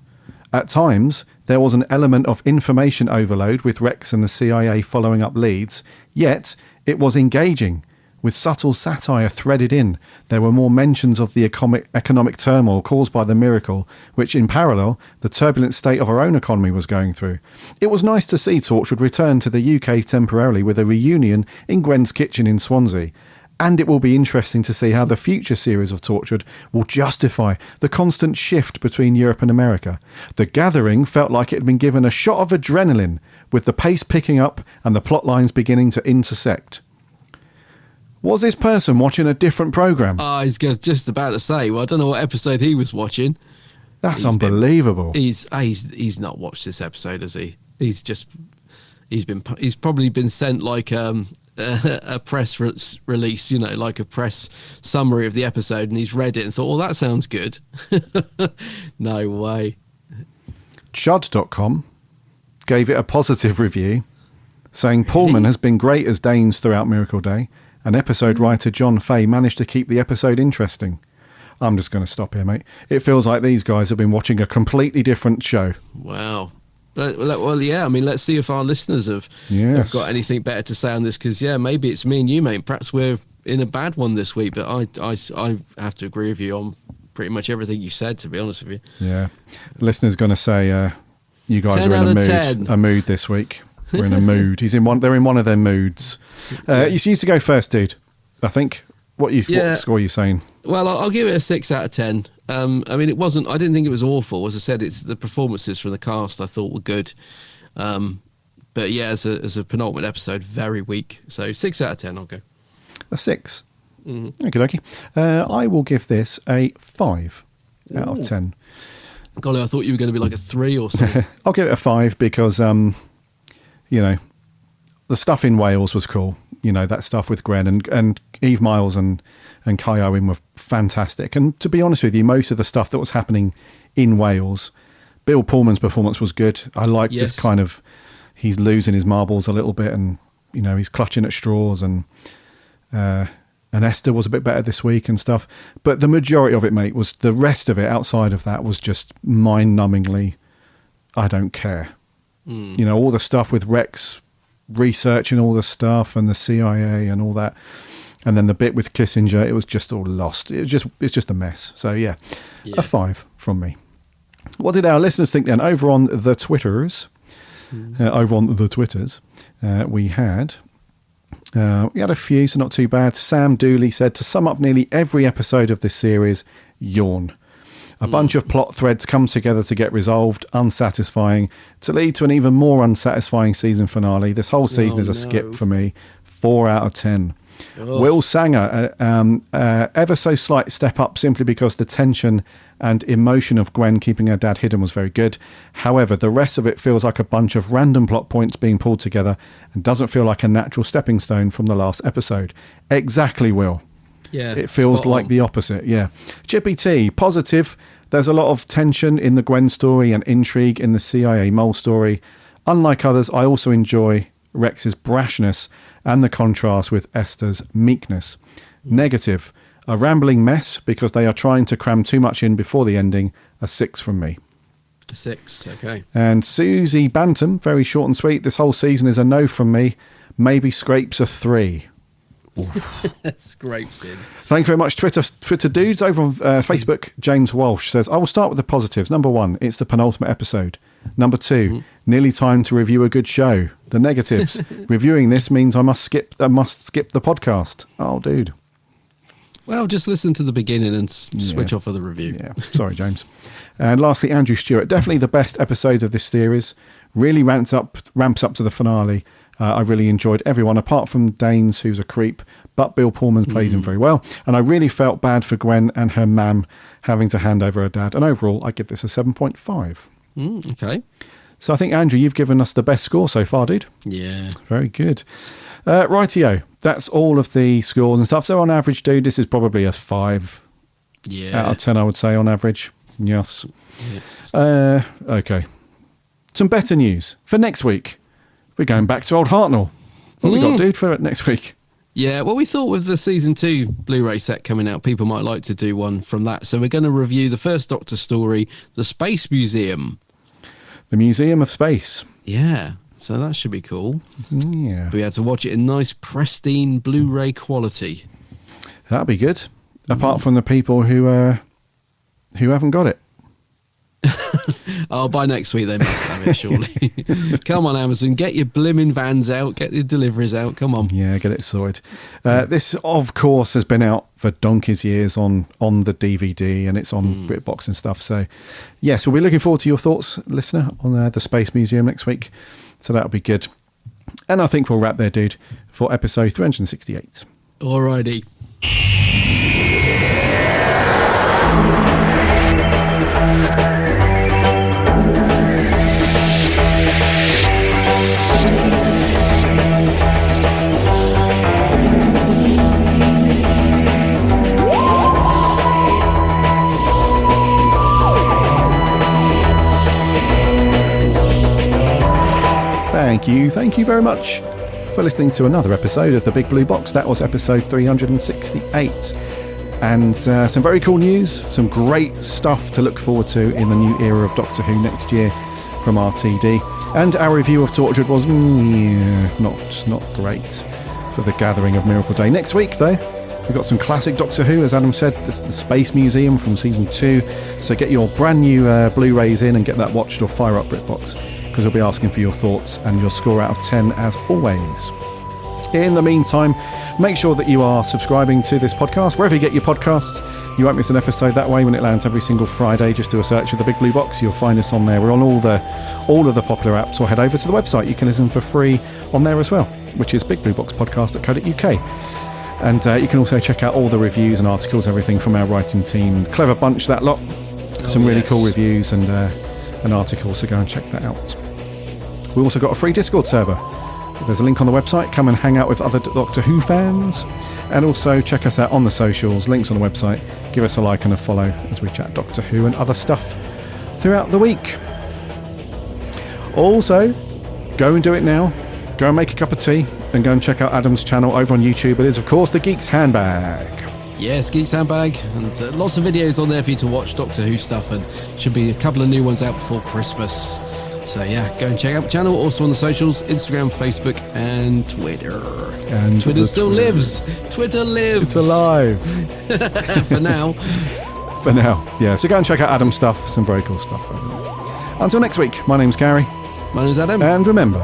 At times, there was an element of information overload with Rex and the CIA following up leads, yet it was engaging. With subtle satire threaded in, there were more mentions of the economic turmoil caused by the miracle, which in parallel, the turbulent state of our own economy was going through. It was nice to see Torchwood return to the UK temporarily with a reunion in Gwen's kitchen in Swansea. And it will be interesting to see how the future series of Torchwood will justify the constant shift between Europe and America. The Gathering felt like it had been given a shot of adrenaline, with the pace picking up and the plot lines beginning to intersect. Was this person watching a different programme? I was just about to say, well, I don't know what episode he was watching. That's unbelievable. He's not watched this episode, has he? He's probably been sent like a press release, you know, like a press summary of the episode, and he's read it and thought, well, that sounds good. No way. Chud.com gave it a positive review, saying Pullman has been great as Danes throughout Miracle Day, and episode writer John Fay managed to keep the episode interesting. I'm just going to stop here, mate. It feels like these guys have been watching a completely different show. Wow. Well, yeah, I mean, let's see if our listeners have got anything better to say on this, because, yeah, maybe it's me and you, mate. Perhaps we're in a bad one this week, but I have to agree with you on pretty much everything you said, to be honest with you. Yeah. The listener's going to say you guys are in a mood this week. We're in a mood. They're in one of their moods. You used to go first, dude. I think. What score are you saying? Well, I'll give it a 6 out of 10. I mean, I didn't think it was awful. As I said, it's the performances from the cast I thought were good. But yeah, as a penultimate episode, very weak. So 6 out of 10, I'll go. A 6. Mm-hmm. Okay. I will give this a 5 out of 10. Golly, I thought you were going to be like a 3 or something. I'll give it a 5 because, you know, the stuff in Wales was cool. You know, that stuff with Gwen and Eve Miles and Kai Owen were fantastic. And to be honest with you, most of the stuff that was happening in Wales, Bill Pullman's performance was good. I like this kind of, he's losing his marbles a little bit, and you know, he's clutching at straws, and Esther was a bit better this week and stuff. But the majority of it, mate, was the rest of it outside of that was just mind-numbingly, I don't care. You know, all the stuff with Rex researching all the stuff and the CIA and all that, and then the bit with Kissinger, it was just all lost. It's just a mess. So yeah, a 5 from me. What did our listeners think then? Over on the Twitters, we had a few, so not too bad. Sam Dooley said, to sum up nearly every episode of this series, yawn. A bunch of plot threads come together to get resolved, unsatisfying, to lead to an even more unsatisfying season finale. This whole season is a skip for me. 4 out of 10. Will Sanger, ever so slight step up simply because the tension and emotion of Gwen keeping her dad hidden was very good. However, the rest of it feels like a bunch of random plot points being pulled together and doesn't feel like a natural stepping stone from the last episode. Exactly, Will. Yeah, it feels like the opposite. Yeah. Chippy T, positive. There's a lot of tension in the Gwen story and intrigue in the CIA mole story. Unlike others, I also enjoy Rex's brashness and the contrast with Esther's meekness. Negative, a rambling mess because they are trying to cram too much in before the ending. A 6 from me. 6, okay. And Susie Bantam, very short and sweet. This whole season is a no from me. Maybe scrapes a 3. Scrapes in. Thank you very much, Twitter dudes. Over on Facebook, James Walsh says, I will start with the positives. Number 1, it's the penultimate episode. Number 2, nearly time to review a good show. The negatives, reviewing this means I must skip the podcast. Oh, dude. Well, just listen to the beginning and switch off of the review. Yeah, sorry, James. And lastly, Andrew Stewart, definitely the best episode of this series. Really ramps up to the finale. I really enjoyed everyone, apart from Danes, who's a creep, but Bill Pullman plays him very well. And I really felt bad for Gwen and her mam having to hand over her dad. And overall, I give this a 7.5. Okay. So I think, Andrew, you've given us the best score so far, dude. Yeah. Very good. Rightio. That's all of the scores and stuff. So on average, dude, this is probably a 5 out of 10, I would say, on average. Yes. Okay. Some better news for next week. We're going back to Old Hartnell. What we got, dude, for next week? Yeah, well, we thought with the season 2 Blu-ray set coming out, people might like to do one from that. So we're going to review the first Doctor story, The Space Museum. The Museum of Space. Yeah, so that should be cool. Yeah. We had to watch it in nice, pristine Blu-ray quality. That'd be good. Apart from the people who haven't got it. Oh, by next week they must have it, surely. Come on, Amazon, get your blimmin' vans out, get your deliveries out, come on. Yeah, get it sorted. This, of course, has been out for donkey's years on the DVD, and it's on BritBox and stuff. So, yes, we'll be looking forward to your thoughts, listener, on the Space Museum next week. So that'll be good. And I think we'll wrap there, dude, for episode 368. Alrighty. Thank you very much for listening to another episode of The Big Blue Box. That was episode 368. And some very cool news, some great stuff to look forward to in the new era of Doctor Who next year from RTD. And our review of Torchwood was not great for the gathering of Miracle Day. Next week, though, we've got some classic Doctor Who, as Adam said, the Space Museum from season 2. So get your brand new Blu-rays in and get that watched, or fire up BritBox, because we'll be asking for your thoughts and your score out of 10 as always. In the meantime, make sure that you are subscribing to this podcast wherever you get your podcasts. You won't miss an episode that way when it lands every single Friday. Just do a search for The Big Blue Box. You'll find us on there. We're on all of the popular apps, or head over to the website. You can listen for free on there as well, which is bigblueboxpodcast.co.uk. And you can also check out all the reviews and articles, everything from our writing team. Clever bunch, that lot. Some really cool reviews and articles, so go and check that out. We've also got a free Discord server There's a link on the website. Come and hang out with other Doctor Who fans. And also check us out on the socials, links on the website. Give us a like and a follow as we chat Doctor Who and other stuff throughout the week. Also, go and do it now. Go and make a cup of tea and go and check out Adam's channel over on YouTube. It is, of course, The Geek's Handbag. Yes, Geek's Handbag, and lots of videos on there for you to watch Doctor Who stuff, and should be a couple of new ones out before Christmas. So yeah, go and check out the channel. Also on the socials, Instagram, Facebook, and Twitter. And Twitter still lives. Twitter lives. It's alive. For now. For now, yeah. So go and check out Adam's stuff. Some very cool stuff. Until next week, my name's Garry. My name's Adam. And remember,